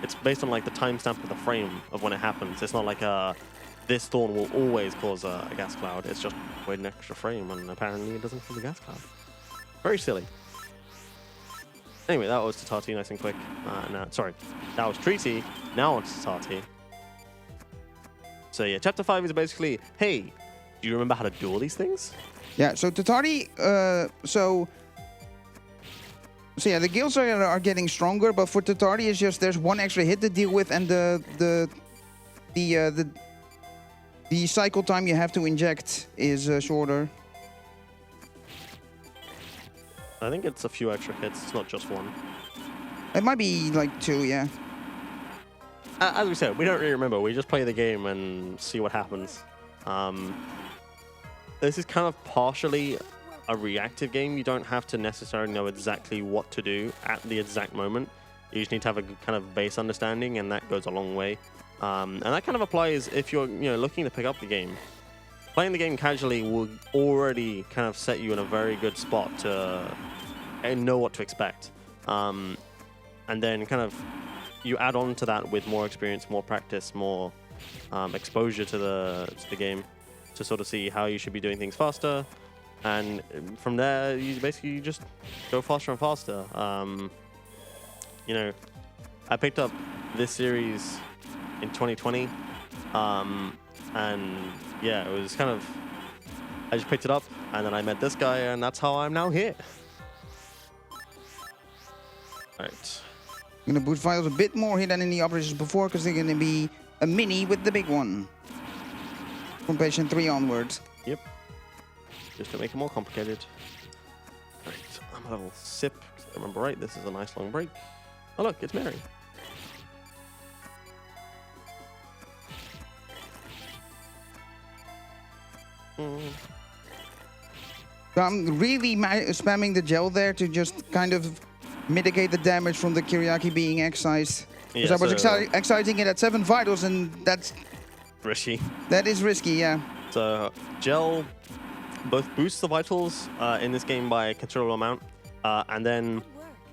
It's based on like the timestamp of the frame of when it happens. It's not like this Thorn will always cause a gas cloud. It's just wait an extra frame, and apparently it doesn't cause a gas cloud. Very silly. Anyway, that was Tatati, nice and quick. No, sorry, that was Treaty. Now on to Tatati. So yeah, Chapter 5 is basically, hey, do you remember how to do all these things? Yeah, so Tatari, so yeah, the guilds are getting stronger, but for Tatari it's just there's one extra hit to deal with, and the cycle time you have to inject is shorter. I think it's a few extra hits, it's not just one. It might be like 2, yeah. As we said, we don't really remember. We just play the game and see what happens. This is kind of partially a reactive game. You don't have to necessarily know exactly what to do at the exact moment. You just need to have a kind of base understanding, and that goes a long way. And that kind of applies if you're looking to pick up the game. Playing the game casually will already kind of set you in a very good spot to know what to expect. And then kind of you add on to that with more experience, more practice, more exposure to the game to sort of see how you should be doing things faster. And from there, you basically just go faster and faster. I picked up this series in 2020. And yeah, it was kind of, I just picked it up and then I met this guy, and that's how I'm now here. All right. I'm gonna boost files a bit more here than in the operations before, because they're gonna be a mini with the big one from patient 3 onwards. Yep. Just to make it more complicated. All right, I'm gonna have a little sip, because I remember right, this is a nice long break. Oh look, it's Mary. So I'm really spamming the gel there to just kind of mitigate the damage from the Kyriaki being excised. Because Yeah, I was so- excising it at 7 vitals, and Risky. that is risky, yeah. So gel both boosts the vitals in this game by a considerable amount, and then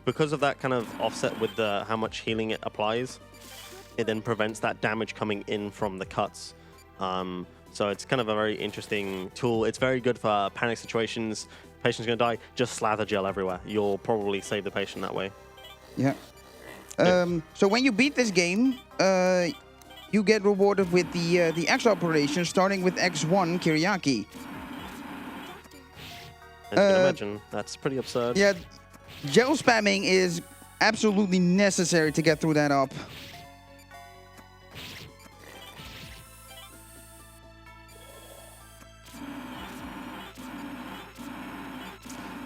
because of that kind of offset with how much healing it applies, it then prevents that damage coming in from the cuts. So it's kind of a very interesting tool. It's very good for panic situations. Patient's gonna die, just slather gel everywhere. You'll probably save the patient that way. Yeah. So when you beat this game, you get rewarded with the X operation, starting with X1 Kyriaki. As you can imagine, that's pretty absurd. Yeah, gel spamming is absolutely necessary to get through that up.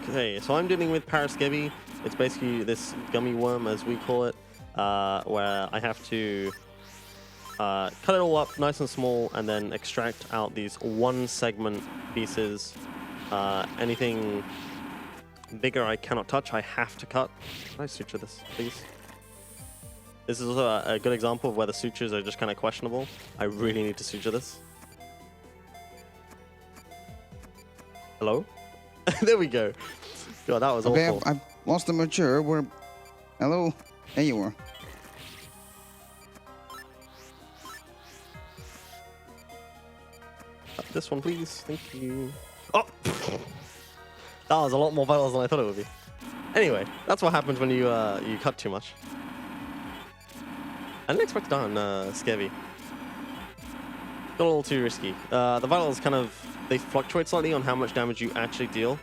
Okay, so I'm dealing with Paraskevi. It's basically this gummy worm, as we call it, where I have to cut it all up nice and small and then extract out these one segment pieces. Anything bigger I cannot touch, I have to cut. Can I suture this, please? This is also a good example of where the sutures are just kind of questionable. I really need to suture this. Hello? There we go. God, that was Okay, awful. I've lost the mature. Hello? There you are. This one, please. Thank you. Oh! That was a lot more vitals than I thought it would be. Anyway, that's what happens when you you cut too much. I didn't expect to die on Skevy. Got a little too risky. The vitals kind of, they fluctuate slightly on how much damage you actually deal.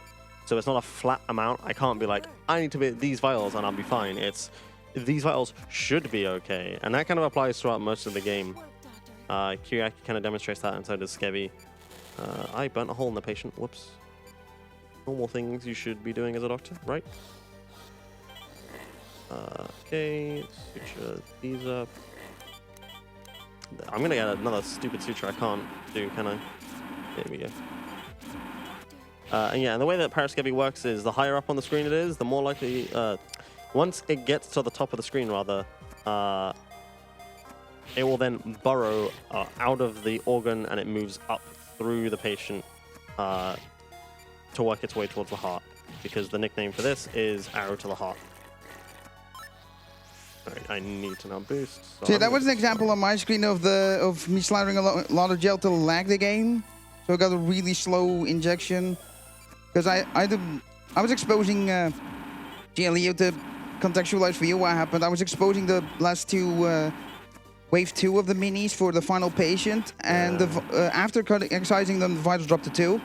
So it's not a flat amount. I can't be like, I need to be these vitals and I'll be fine. It's, these vitals should be okay. And that kind of applies throughout most of the game. Kyriaki kind of demonstrates that, and so does Skevy. I burnt a hole in the patient. Whoops. Normal things you should be doing as a doctor, right? Okay, suture these up. I'm gonna get another stupid suture I can't do, can I? There we go. And yeah, and the way that Paraskevi works is the higher up on the screen it is, the more likely, once it gets to the top of the screen rather, it will then burrow out of the organ and it moves up through the patient to work its way towards the heart, because the nickname for this is arrow to the heart. Alright, I need to now boost. So See, that was an example on my screen of me slathering a lot of gel to lag the game. So I got a really slow injection. Because I was exposing Leo, to contextualize for you what happened. I was exposing the last two wave 2 of the minis for the final patient, and after excising them, the vitals dropped to 2.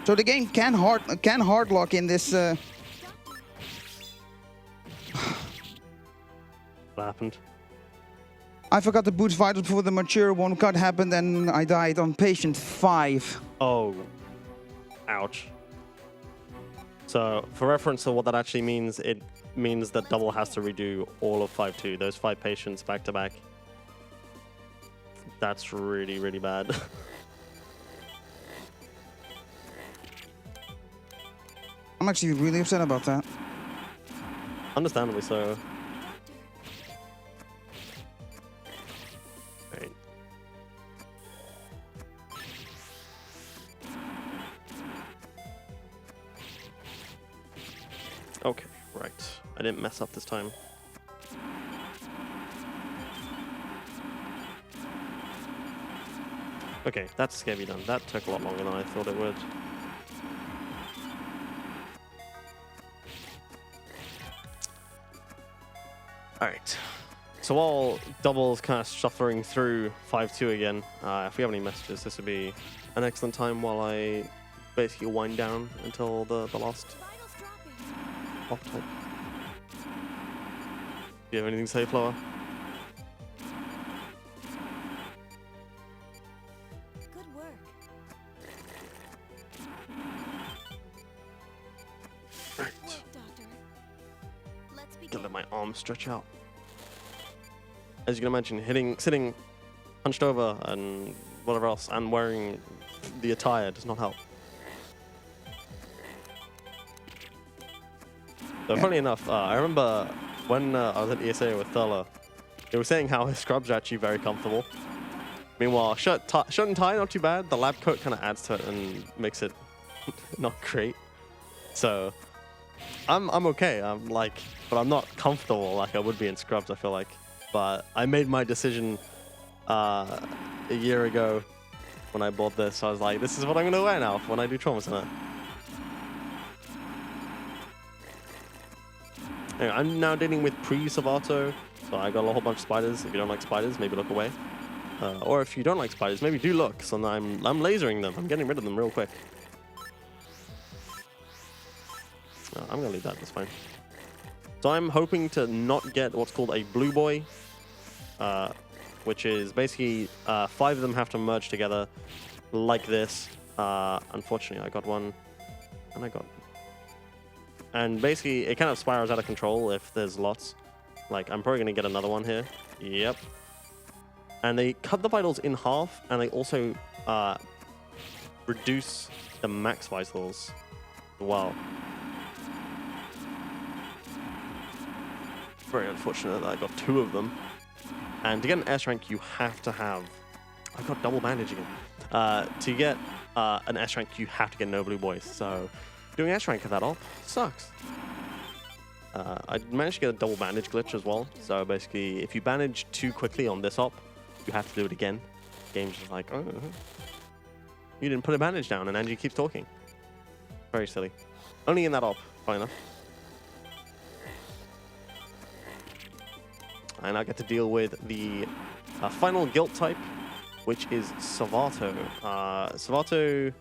So the game can hard lock in this. what happened? I forgot to boost vitals before the mature one cut happened, and I died on patient 5. Oh, ouch. So, for reference to what that actually means, it means that Double has to redo all of 5-2, those 5 patients back to back. That's really, really bad. I'm actually really upset about that. Understandably so. Right. Okay, right. I didn't mess up this time. Okay, that's scary done. That took a lot longer than I thought it would. Alright. So while Double's kind of shuffling through 5-2 again, if we have any messages, this would be an excellent time while I basically wind down until the last pop type. Do you have anything to say, Floa? Good work. Right. Doctor. Let's begin. Gotta let my arms stretch out. As you can imagine, sitting hunched over and whatever else, and wearing the attire does not help. So funny enough, I remember when I was at ESA with Thurla, they were saying how his scrubs are actually very comfortable. Meanwhile, shirt and tie, not too bad. The lab coat kind of adds to it and makes it not great. So I'm okay. But I'm not comfortable like I would be in scrubs, I feel like. But I made my decision a year ago when I bought this. I was like, this is what I'm going to wear now when I do Trauma Center. Anyway, I'm now dealing with pre-Savato, so I got a whole bunch of spiders. If you don't like spiders, maybe look away. Or if you don't like spiders, maybe do look. So I'm lasering them. I'm getting rid of them real quick. No, I'm gonna leave that. That's fine. So I'm hoping to not get what's called a blue boy, which is basically 5 of them have to merge together like this. Unfortunately, I got one, and I got. And basically, it kind of spirals out of control if there's lots. Like, I'm probably gonna get another one here. Yep. And they cut the vitals in half, and they also reduce the max vitals. Wow. Very unfortunate that I got 2 of them. And to get an S rank, you have to have... I got double bandage again. To get an S rank, you have to get no blue boys. So doing S rank at that op sucks. I managed to get a double bandage glitch as well. So basically, if you bandage too quickly on this op, you have to do it again. The game's just like, oh, you didn't put a bandage down, and Angie keeps talking. Very silly. Only in that op, fine enough. And I get to deal with the final guilt type, which is Savato. Savato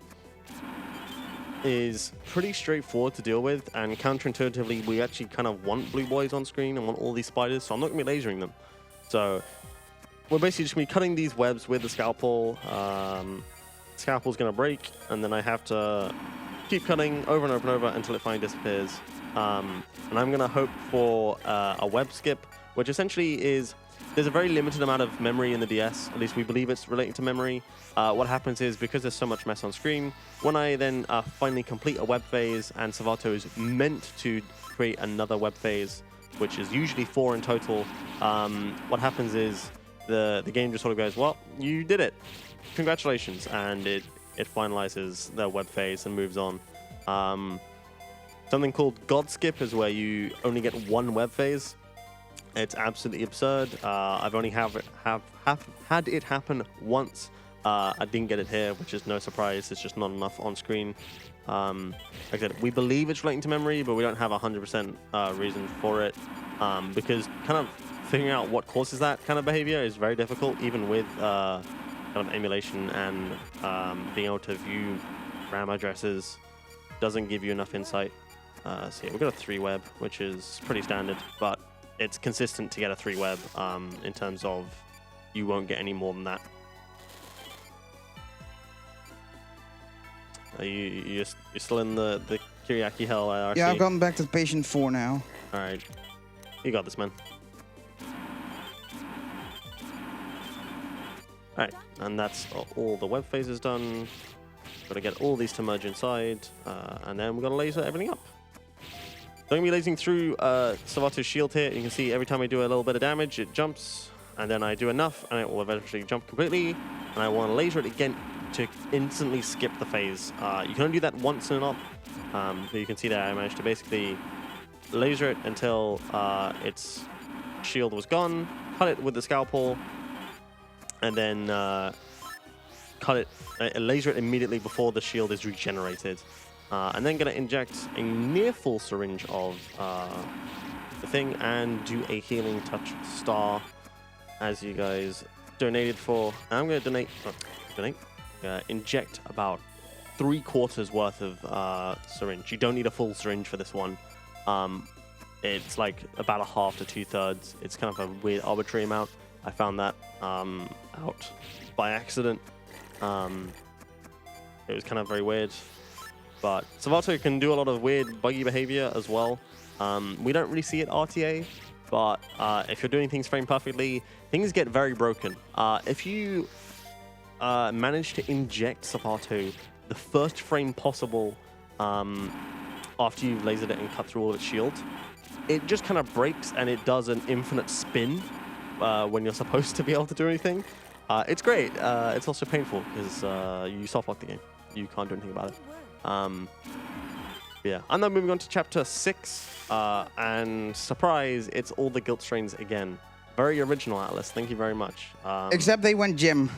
is pretty straightforward to deal with, and counterintuitively, we actually kind of want blue boys on screen and want all these spiders, so I'm not going to be lasering them. So we're basically just going to be cutting these webs with the scalpel. Scalpel's going to break, and then I have to keep cutting over and over and over until it finally disappears. And I'm going to hope for a web skip, which essentially is, there's a very limited amount of memory in the DS, at least we believe it's relating to memory. What happens is, because there's so much mess on screen, when I then finally complete a web phase, and Savato is meant to create another web phase, which is usually 4 in total, what happens is the game just sort of goes, well, you did it. Congratulations. And it finalizes the web phase and moves on. Something called God Skip is where you only get 1 web phase. It's absolutely absurd. I've only had it happen once. I didn't get it here, which is no surprise. It's just not enough on screen. Like I said, we believe it's relating to memory, but we don't have 100% reason for it. Because kind of figuring out what causes that kind of behavior is very difficult, even with kind of emulation and being able to view RAM addresses doesn't give you enough insight. So yeah, we've got a 3 web, which is pretty standard, but it's consistent to get a 3 web in terms of you won't get any more than that. You're still in the Kiriaki Hell IRC? Yeah, I've gotten back to patient 4 now. All right. You got this, man. All right, and that's all the web phases done. Got to get all these to merge inside, and then we're going to laser everything up. So I'm going to be lasering through Savato's shield here. You can see every time I do a little bit of damage, it jumps, and then I do enough, and it will eventually jump completely. And I want to laser it again to instantly skip the phase. You can only do that once in an op. But you can see that I managed to basically laser it until its shield was gone, cut it with the scalpel, and then laser it immediately before the shield is regenerated. And then going to inject a near full syringe of the thing and do a healing touch star, as you guys donated for. I'm going to inject about 3/4 worth of syringe. You don't need a full syringe for this one. It's like about 1/2 to 2/3. It's kind of a weird arbitrary amount. I found that out by accident. It was kind of very weird. But Savato can do a lot of weird, buggy behavior as well. We don't really see it RTA, but if you're doing things frame perfectly, things get very broken. If you manage to inject Savato the first frame possible after you've lasered it and cut through all of its shield, it just kind of breaks and it does an infinite spin when you're supposed to be able to do anything. It's great. It's also painful because you softlock the game. You can't do anything about it. Yeah, I'm now moving on to chapter 6, and surprise, it's all the guilt strains again. Very original, Atlas. Thank you very much. Except they went gym.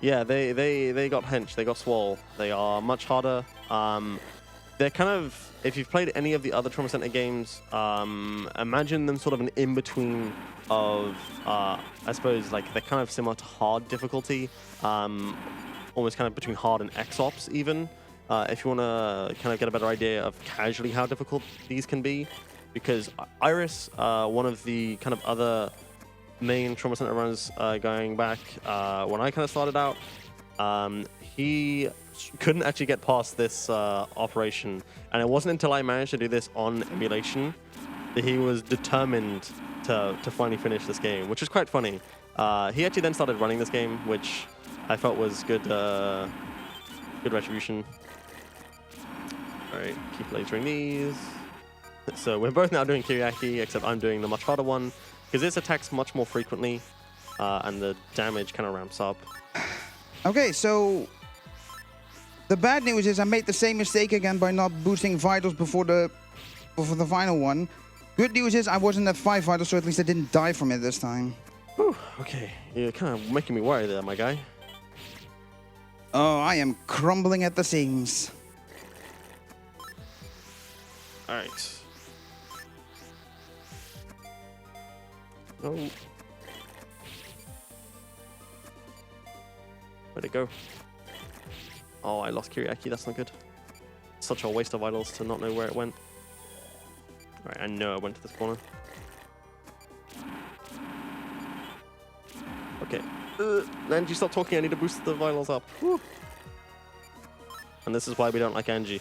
Yeah, they got hench, they got swole. They are much harder. They're kind of, if you've played any of the other Trauma Center games, imagine them sort of an in-between of, I suppose, like they're kind of similar to hard difficulty, almost kind of between hard and X-Ops even. If you want to kind of get a better idea of casually how difficult these can be, because Iris, one of the kind of other main Trauma Center runners going back when I kind of started out, he couldn't actually get past this operation, and it wasn't until I managed to do this on emulation that he was determined to finally finish this game, which is quite funny. He actually then started running this game, which I felt was good retribution. All right, keep lasering these. So we're both now doing Kiriaki, except I'm doing the much harder one, because this attacks much more frequently, and the damage kind of ramps up. Okay, so the bad news is I made the same mistake again by not boosting vitals before the final one. Good news is I wasn't at 5 vitals, so at least I didn't die from it this time. Whew, okay, you're kind of making me worry there, my guy. Oh, I am crumbling at the seams. All right. Oh. Where'd it go? Oh, I lost Kiriaki. That's not good. Such a waste of vitals to not know where it went. All right, I know it went to this corner. Okay. Angie, stop talking. I need to boost the vitals up. Whew. And this is why we don't like Angie.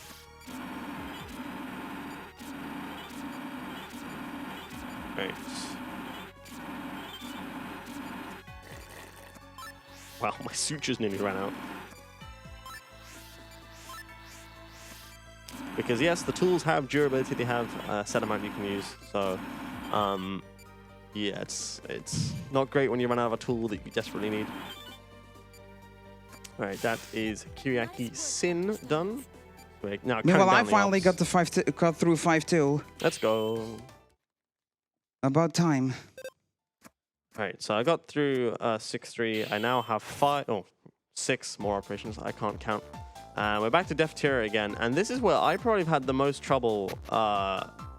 Right. Wow, my sutures nearly ran out. Because yes, the tools have durability, they have a set amount you can use. So, yeah, it's not great when you run out of a tool that you desperately need. All right, that is Kiriaki Sin done. Wait, now Meanwhile, I finally got through 5-2. Let's go. About time. All right, so I got through 6-3. I now have 6 more operations. I can't count. We're back to Def Tier again, and this is where I probably have had the most trouble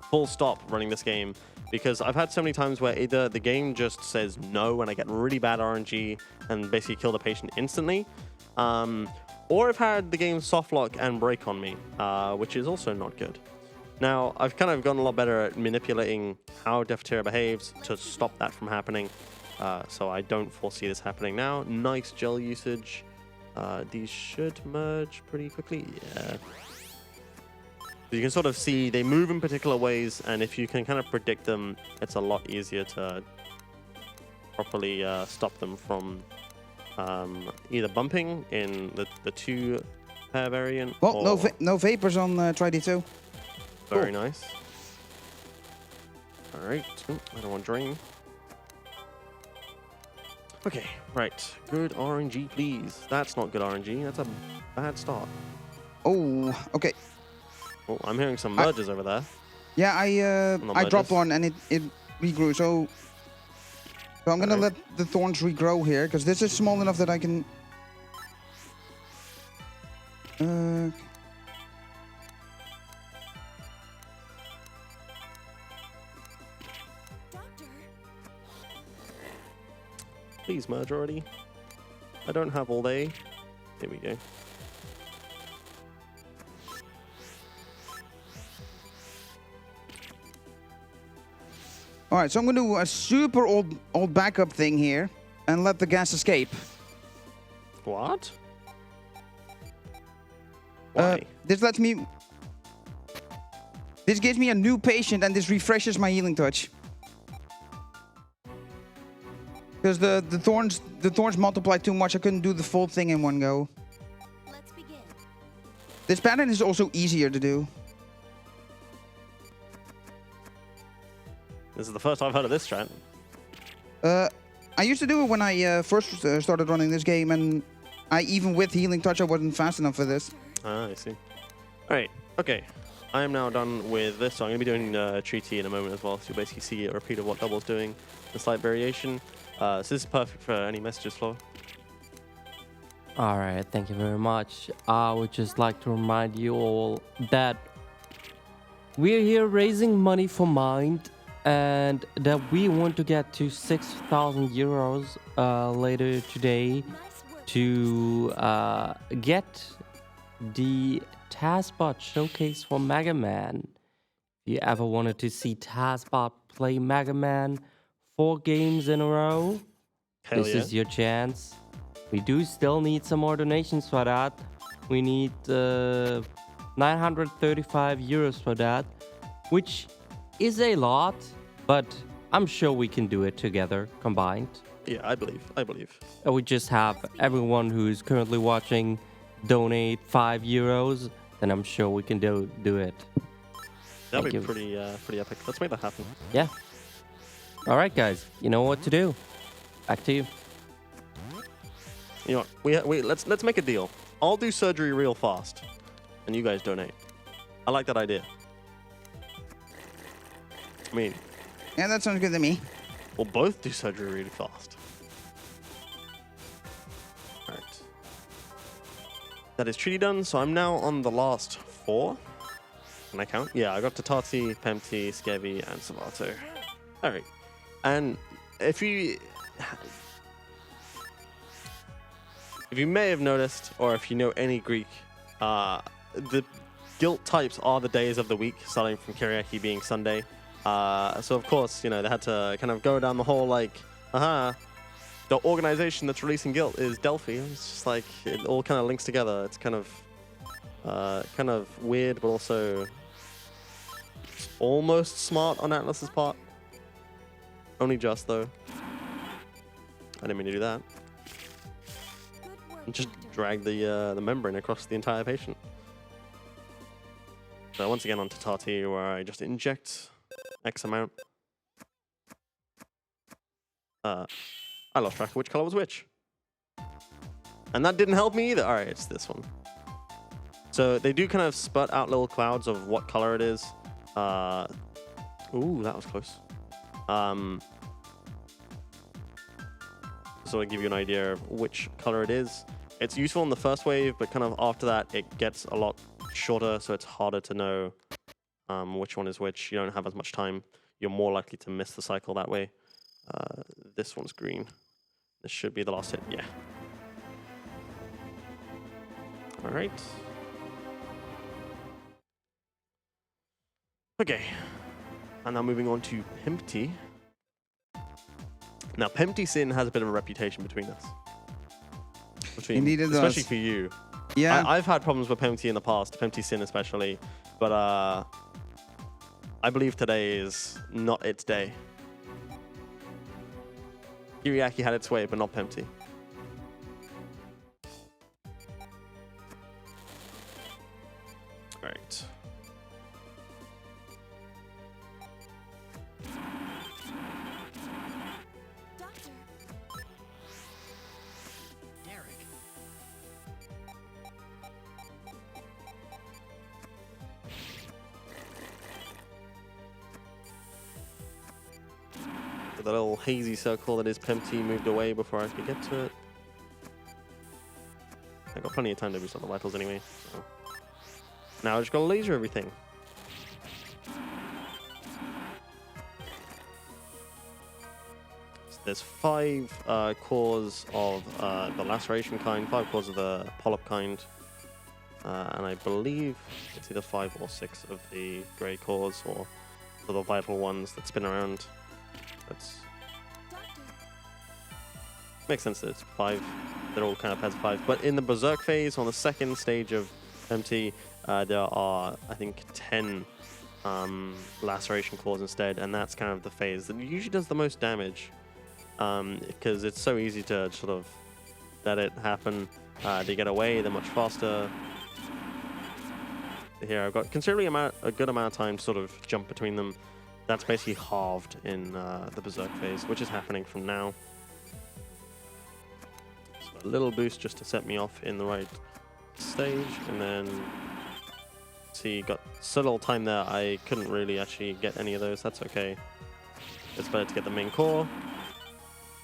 full stop running this game, because I've had so many times where either the game just says no and I get really bad RNG and basically kill the patient instantly, or I've had the game soft lock and break on me, which is also not good. Now, I've kind of gotten a lot better at manipulating how Def Tier behaves to stop that from happening, so I don't foresee this happening now. Nice gel usage. These should merge pretty quickly. Yeah. You can sort of see they move in particular ways, and if you can kind of predict them, it's a lot easier to properly stop them from either bumping in the 2-pair variant. Well, or no vapors on Tri-D2. Very nice. All right. I don't want drain. Okay, right. Good RNG, please. That's not good RNG. That's a bad start. Oh, okay. Oh, I'm hearing some merges over there. Yeah, I dropped one and it regrew. So I'm gonna let the thorns regrow here, because this is small enough that I can. Please merge already. I don't have all day. Here we go. All right, so I'm gonna do a super old backup thing here and let the gas escape. What? Why? This lets me. This gives me a new patient, and this refreshes my healing touch. Because the thorns multiplied too much, I couldn't do the full thing in one go. Let's begin. This pattern is also easier to do. This is the first I've heard of this strat. I used to do it when I first started running this game, and even with healing touch, I wasn't fast enough for this. Ah, I see. All right, okay. I am now done with this, so I'm going to be doing Treaty in a moment as well, so you'll basically see a repeat of what Double's doing, a slight variation. So this is perfect for any messages, Flo. All right, thank you very much. I would just like to remind you all that we're here raising money for Mind, and that we want to get to 6,000 euros later today Nice work. to get the Taskbot showcase for Mega Man. If you ever wanted to see Taskbot play Mega Man 4 games in a row, Hell this yeah. is your chance. We do still need some more donations for that. We need 935 euros for that, which is a lot, but I'm sure we can do it together, combined. Yeah, I believe. We just have everyone who's currently watching donate 5 euros, then I'm sure we can do it. That'd Thank be you. pretty epic. Let's make that happen. Yeah. All right, guys. You know what to do. Back to you. You know what? Let's make a deal. I'll do surgery real fast, and you guys donate. I like that idea. I mean, Yeah, that sounds good to me. we'll both do surgery really fast. All right. That is treaty done. So I'm now on the last 4. Can I count? Yeah, I got to Tati, Pempty, Skevy, and Savato. All right. And if you may have noticed, or if you know any Greek, the guilt types are the days of the week, starting from Kyriaki being Sunday. So of course, you know, they had to kind of go down the whole like, the organization that's releasing guilt is Delphi. It's just like it all kind of links together. It's kind of weird, but also almost smart on Atlas's part. Only just though. I didn't mean to do that. Good work, And just Doctor. drag the membrane across the entire patient. So once again onto Tati, where I just inject X amount. I lost track of which color was which. And that didn't help me either. All right, it's this one. So they do kind of spurt out little clouds of what color it is. Ooh, that was close. So I give you an idea of which color it is. It's useful in the first wave, but kind of after that, it gets a lot shorter, so it's harder to know which one is which. You don't have as much time. You're more likely to miss the cycle that way. This one's green. This should be the last hit. Yeah. All right. Okay. And now moving on to Pimpty. Now, Pimpty Sin has a bit of a reputation between us. Indeed it does. Especially for you. Yeah. I've had problems with Pimpty in the past, Pimpty Sin especially, but I believe today is not its day. Kyriaki had its way, but not Pimpty. All right. Doctor. The little hazy circle that is Pimpty moved away before I could get to it. I got plenty of time to boost on the vitals anyway. So. Now I just gotta laser everything. So there's 5 cores of the laceration kind, 5 cores of the polyp kind, and I believe it's either 5 or 6 of the grey cores or the vital ones that spin around. That's makes sense that it's 5. They're all kind of pairs of 5. But in the Berserk phase, on the second stage of MT, there are, I think, 10 laceration cores instead, and that's kind of the phase that usually does the most damage, because it's so easy to sort of let it happen. They get away, they're much faster. Here, I've got considerably a good amount of time to sort of jump between them. That's basically halved in the Berserk phase, which is happening from now. So a little boost just to set me off in the right stage, and then see, got so little time there, I couldn't really actually get any of those. That's okay. It's better to get the main core,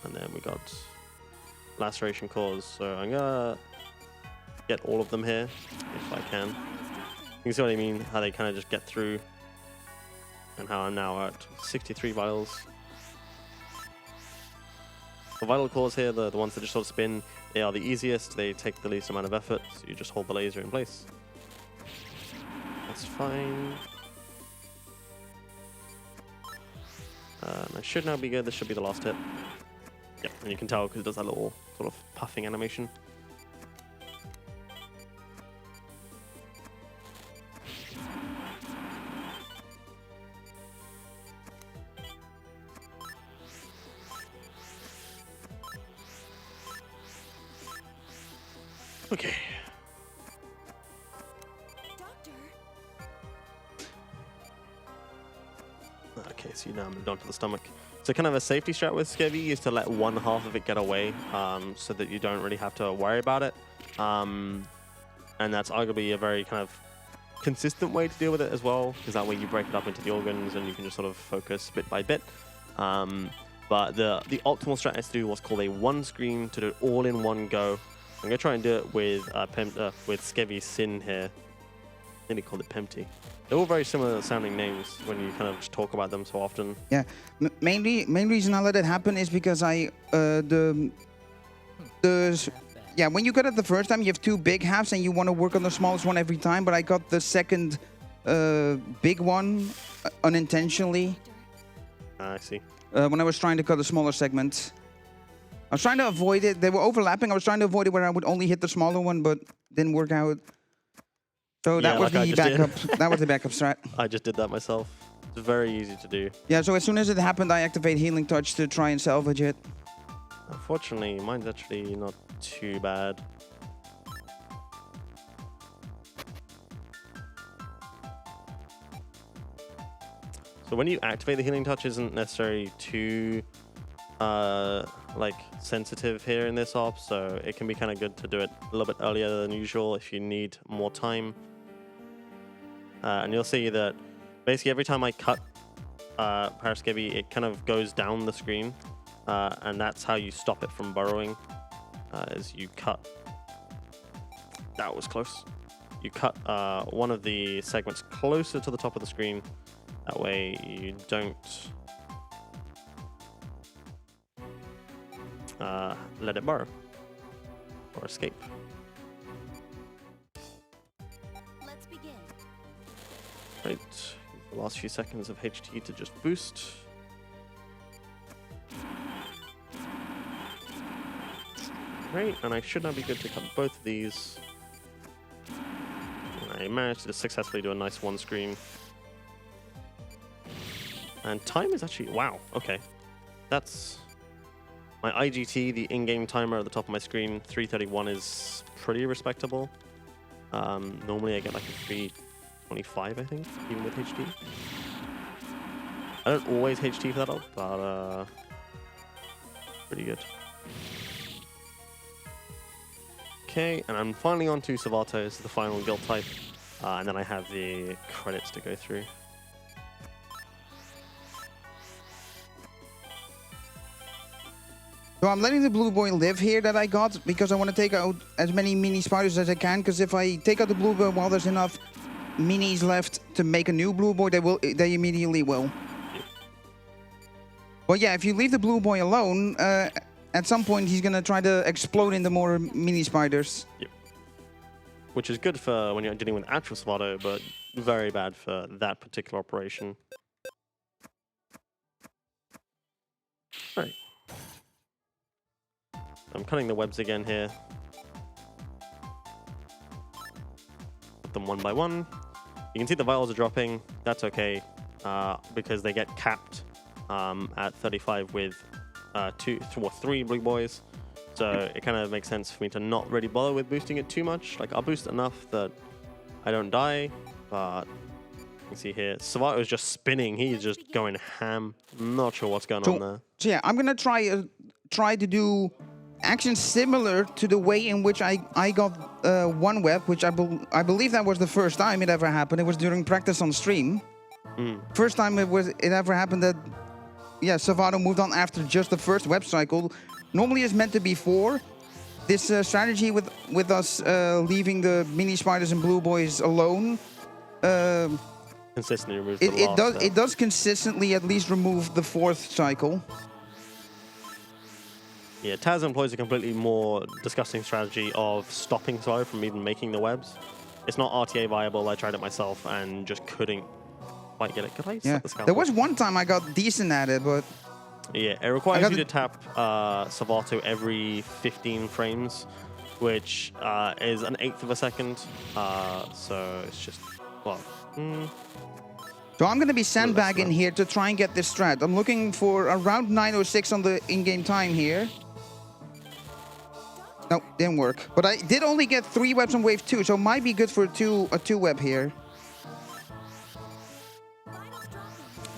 and then we got laceration cores. So I'm gonna get all of them here if I can. You can see what I mean? How they kind of just get through. and how I'm now at 63 vitals. The vital cores here, the ones that just sort of spin, they are the easiest. They take the least amount of effort, so you just hold the laser in place. That's fine. I should now be good. This should be the last hit. Yep, and you can tell because it does that little sort of puffing animation. Okay. Doctor, Okay, so you now moved on to the stomach. So kind of a safety strat with Skevy is to let one half of it get away, so that you don't really have to worry about it. And that's arguably a very kind of consistent way to deal with it as well, because that way you break it up into the organs and you can just sort of focus bit by bit. But the optimal strat is to do what's called a one screen, to do it all in one go. I'm gonna try and do it with Skevy Sin here. I think they called it Pempty. They're all very similar sounding names when you kind of just talk about them so often. Yeah, main reason I let it happen is because when you got it the first time, you have two big halves and you want to work on the smallest one every time. But I got the second big one unintentionally. I see. When I was trying to cut a smaller segment. I was trying to avoid it. They were overlapping. I was trying to avoid it where I would only hit the smaller one, but didn't work out. So that was the backup. That was the backup strat. I just did that myself. It's very easy to do. Yeah. So as soon as it happened, I activate Healing Touch to try and salvage it. Unfortunately, mine's actually not too bad. So when you activate the Healing Touch, isn't necessarily too like sensitive here in this op, so it can be kind of good to do it a little bit earlier than usual if you need more time. And you'll see that basically every time I cut Paraskevy, it kind of goes down the screen, and that's how you stop it from burrowing. Is you cut. That was close. You cut one of the segments closer to the top of the screen. That way you don't let it burrow or escape. let's begin. Right, use the last few seconds of HT to just boost. Great, and I should now be good to cut both of these. And I managed to successfully do a nice one screen. And time is actually, wow, okay. That's my IGT, the in-game timer at the top of my screen, 331 is pretty respectable. Normally I get like a 325, I think, even with HT. I don't always HT for that up, but pretty good. Okay, and I'm finally on to Savatos, the final guild type, and then I have the credits to go through. So I'm letting the blue boy live here that I got because I want to take out as many mini spiders as I can. Because if I take out the blue boy while there's enough minis left to make a new blue boy, they immediately will. But yeah, if you leave the blue boy alone, at some point he's gonna try to explode into more mini spiders. Yep. Which is good for when you're dealing with actual Savato, but very bad for that particular operation. Right. I'm cutting the webs again here. Put them one by one. You can see the vials are dropping. That's okay, because they get capped at 35 with 3 blue boys. So it kind of makes sense for me to not really bother with boosting it too much. Like, I'll boost enough that I don't die, but you can see here, Savato is just spinning. He's just going ham. Not sure what's going on there. So yeah, I'm gonna try to do actions similar to the way in which I got one web, which I believe that was the first time it ever happened. It was during practice on stream. First time it ever happened that, yeah, Savato moved on after just the first web cycle. Normally it's meant to be 4. This strategy with us leaving the mini spiders and blue boys alone consistently removes the last step. It does consistently at least remove the fourth cycle. Yeah, Taz employs a completely more disgusting strategy of stopping Survivor from even making the webs. It's not RTA viable. I tried it myself and just couldn't quite get it. Could I set the scalpel? There was one time I got decent at it, but yeah, it requires you to tap Salvato every 15 frames, which is an eighth of a second. So it's just, well. So I'm going to be sandbagging here to try and get this strat. I'm looking for around 9:06 on the in-game time here. No, didn't work. But I did only get 3 webs on wave 2, so it might be good for a 2 web here.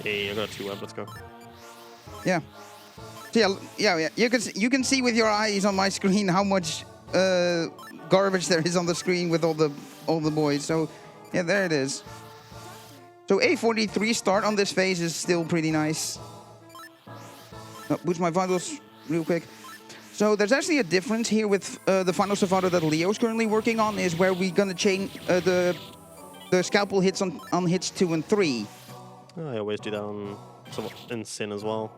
Yeah, I got a 2 web. Let's go. Yeah. So yeah. You can see with your eyes on my screen how much garbage there is on the screen with all the boys. So yeah, there it is. So A43 start on this phase is still pretty nice. Boost my vitals real quick. So there's actually a difference here with the final Salvato that Leo's currently working on, is where we're gonna chain the scalpel hits on hits 2 and 3. I always do that in Sin as well.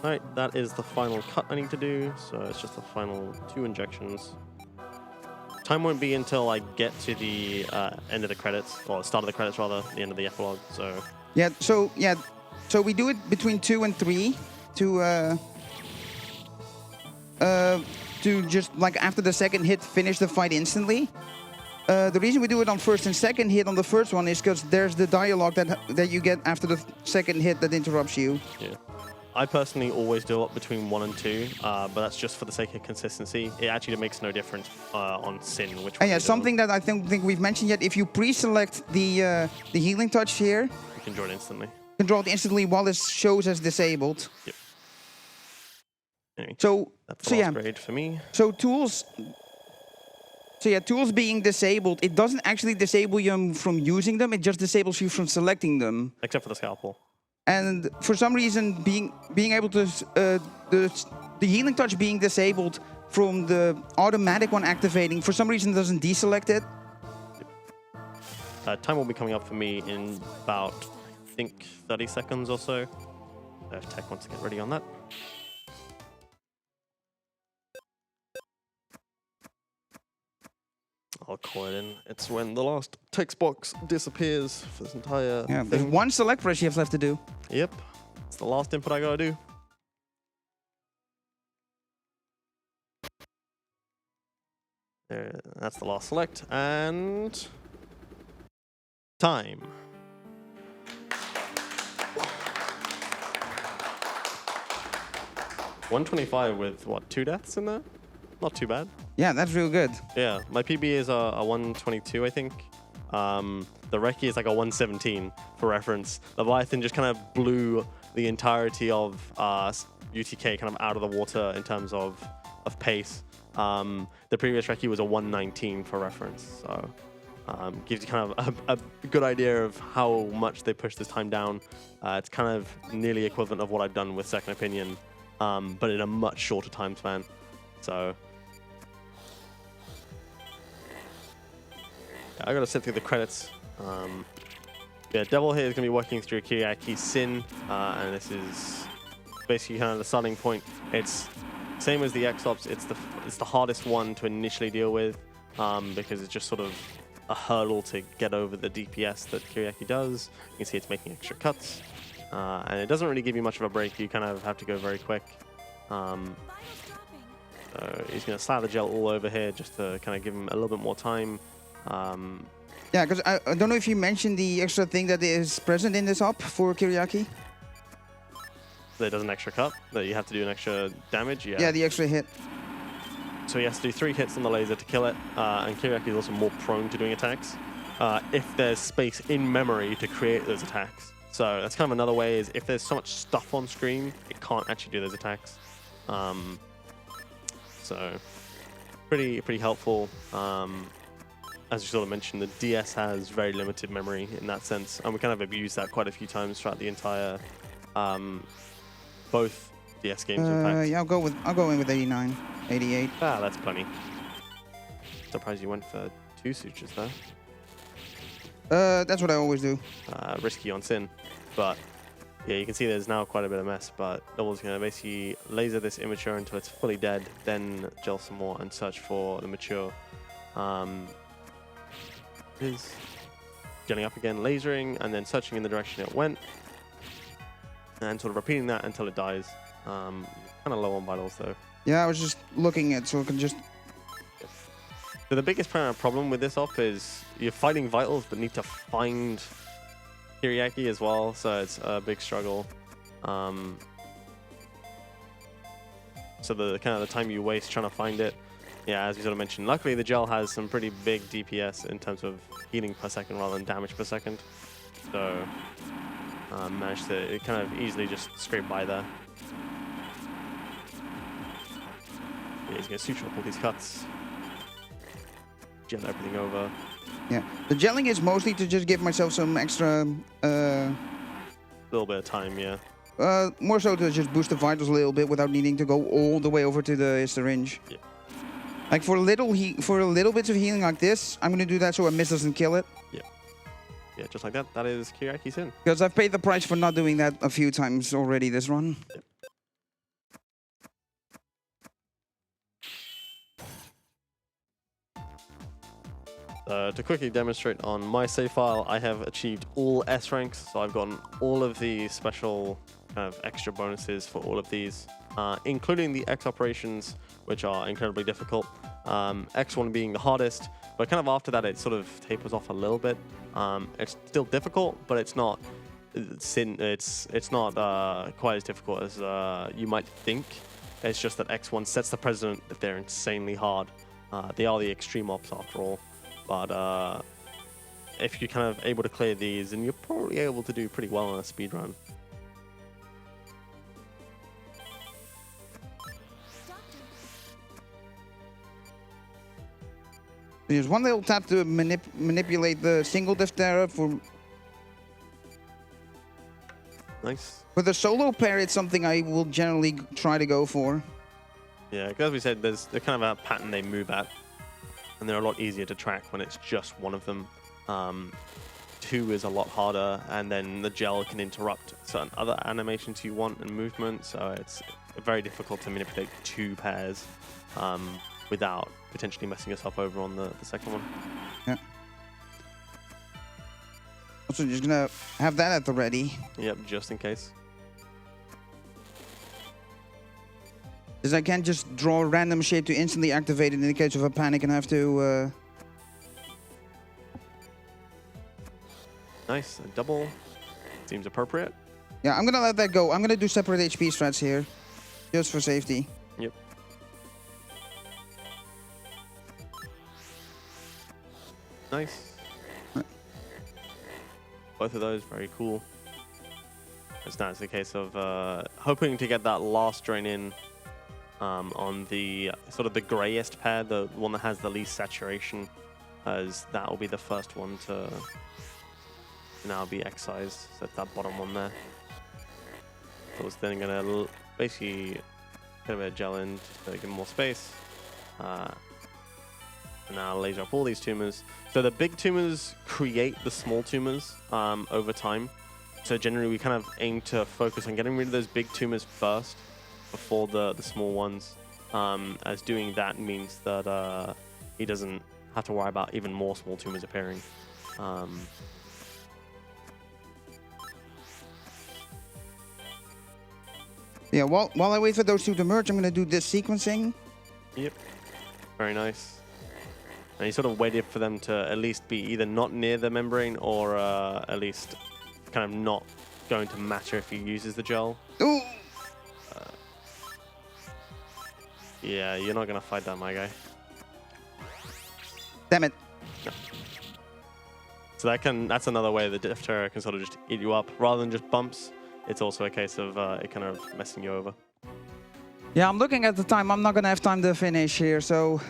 Alright, that is the final cut I need to do, so it's just the final 2 injections. Time won't be until I get to the end of the credits, or start of the credits rather, the end of the epilogue, so... Yeah, so we do it between 2 and 3 to just, like, after the second hit, finish the fight instantly. The reason we do it on first and second hit on the first one is because there's the dialogue that you get after the second hit that interrupts you. Yeah. I personally always do it between 1 and 2, but that's just for the sake of consistency. It actually makes no difference on Sin, which yeah, something that I think we've mentioned yet. If you pre-select the healing touch here, you can draw it instantly. You can draw it instantly while it shows as disabled. Yep. Anyway, so that's the last grade for me. So tools. So yeah, tools being disabled, it doesn't actually disable you from using them. It just disables you from selecting them. Except for the scalpel. And for some reason, being able to the healing touch being disabled from the automatic one activating, for some reason doesn't deselect it. Time will be coming up for me in about, I think, 30 seconds or so. If Tech wants to get ready on that. I'll call it in. It's when the last text box disappears for this entire thing. There's one select press you have left to do. Yep. It's the last input I gotta do. There, that's the last select. And... time. $125 with, what, 2 deaths in there? Not too bad. Yeah, that's real good. Yeah, my PB is a 122, I think. The Recce is like a 117, for reference. Leviathan just kind of blew the entirety of UTK kind of out of the water in terms of pace. The previous Recce was a 119, for reference. So gives you kind of a good idea of how much they pushed this time down. It's kind of nearly equivalent of what I've done with Second Opinion, but in a much shorter time span. So... I gotta sit through the credits. Yeah, Devil here is gonna be working through Kiriaki's Sin, and this is basically kind of the starting point. It's same as the X-Ops. It's the hardest one to initially deal with because it's just sort of a hurdle to get over the DPS that Kiriaki does. You can see it's making extra cuts, and it doesn't really give you much of a break. You kind of have to go very quick. So he's gonna slather gel all over here just to kind of give him a little bit more time. Yeah, because I don't know if you mentioned the extra thing that is present in this op for Kiriaki. That does an extra cut, that you have to do an extra damage. Yeah, the extra hit. So he has to do 3 hits on the laser to kill it, and Kiriaki is also more prone to doing attacks if there's space in memory to create those attacks. So that's kind of another way, is if there's so much stuff on screen, it can't actually do those attacks. So pretty helpful. As you sort of mentioned, the DS has very limited memory in that sense, and we kind of abused that quite a few times throughout the entire both DS games. In fact, yeah, I'll go in with 89, 88. Ah, that's plenty. Surprised you went for 2 sutures there. That's what I always do. Risky on Sin. But yeah, you can see there's now quite a bit of mess, but Double's going to basically laser this immature until it's fully dead, then gel some more and search for the mature. Is gelling up again, lasering, and then searching in the direction it went, and sort of repeating that until it dies. Kind of low on vitals though. Yeah, I was just looking at so I can just... So the biggest problem with this op is you're fighting vitals, but need to find Kiriaki as well, so it's a big struggle. So the kind of the time you waste trying to find it, yeah, as we sort of mentioned, luckily the gel has some pretty big DPS in terms of healing per second rather than damage per second. So managed to kind of easily just scrape by there. Yeah, he's going to suture up all these cuts. Gel everything over. Yeah, the gelling is mostly to just give myself some extra... A little bit of time, yeah. More so to just boost the vitals a little bit without needing to go all the way over to the syringe. Yeah. Like for little bits of healing like this, I'm gonna do that so a miss doesn't kill it. Yeah. Yeah, just like that. That is Kiriaki Sin. Because I've paid the price for not doing that a few times already this run. Yep. To quickly demonstrate on my save file, I have achieved all S ranks, so I've gotten all of the special kind of extra bonuses for all of these, including the X operations, which are incredibly difficult. X1 being the hardest, but kind of after that it sort of tapers off a little bit. It's still difficult, but it's not quite as difficult as you might think. It's just that X1 sets the precedent that they're insanely hard. They are the extreme ops after all. But if you're kind of able to clear these, then you're probably able to do pretty well on a speedrun. There's one little tap to manipulate the single Diphthera for... Nice. For the solo pair, it's something I will generally try to go for. Yeah, because as we said, there's kind of a pattern they move at. And they're a lot easier to track when it's just one of them. 2 is a lot harder, and then the gel can interrupt certain other animations you want and movement, so it's very difficult to manipulate 2 pairs without potentially messing yourself over on the second one. Yeah. Also, just gonna have that at the ready. Yep, just in case. Because I can't just draw a random shape to instantly activate it in the case of a panic and have to... Nice, a double. Seems appropriate. Yeah, I'm gonna let that go. I'm gonna do separate HP strats here. Just for safety. Yep. Nice. Both of those, very cool. It's now it's a case of hoping to get that last drain in on the sort of the grayest pair, the one that has the least saturation, as that will be the first one to now be excised. So it's that bottom one there. So it's then going to basically get a bit of gel in to give them more space. And now laser up all these tumors. So the big tumors create the small tumors over time. So generally we kind of aim to focus on getting rid of those big tumors first before the small ones, as doing that means that he doesn't have to worry about even more small tumors appearing. Yeah, while I wait for those 2 to merge, I'm gonna do this sequencing. Yep, very nice. And he sort of waited for them to at least be either not near the membrane or at least kind of not going to matter if he uses the gel. Ooh! Yeah, you're not going to fight that, my guy. Damn it. No. So that's another way the Diphthera can sort of just eat you up. Rather than just bumps, it's also a case of it kind of messing you over. Yeah, I'm looking at the time. I'm not gonna have time to finish here, so...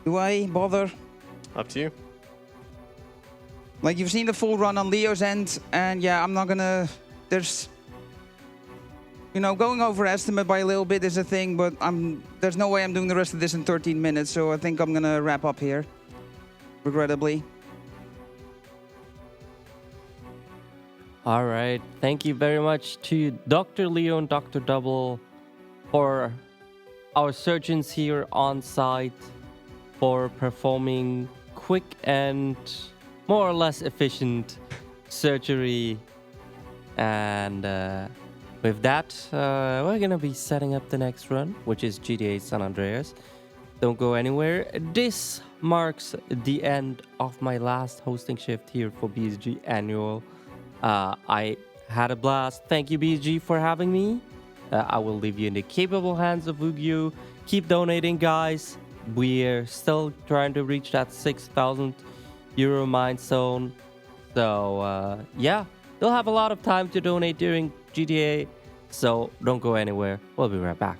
Do I bother? Up to you. Like, you've seen the full run on Leo's end, and yeah, I'm not gonna... There's... You know, going over estimate by a little bit is a thing, but there's no way I'm doing the rest of this in 13 minutes, so I think I'm gonna wrap up here. Regrettably. All right. Thank you very much to Dr. Leo and Dr. Double for our surgeons here on site for performing quick and more or less efficient surgery. And with that, we're going to be setting up the next run, which is GTA San Andreas. Don't go anywhere. This marks the end of my last hosting shift here for BSG Annual. I had a blast. Thank you, BSG, for having me. I will leave you in the capable hands of Ugyu. Keep donating, guys. We're still trying to reach that 6,000 euro milestone. So, yeah, you'll have a lot of time to donate during GTA. So don't go anywhere. We'll be right back.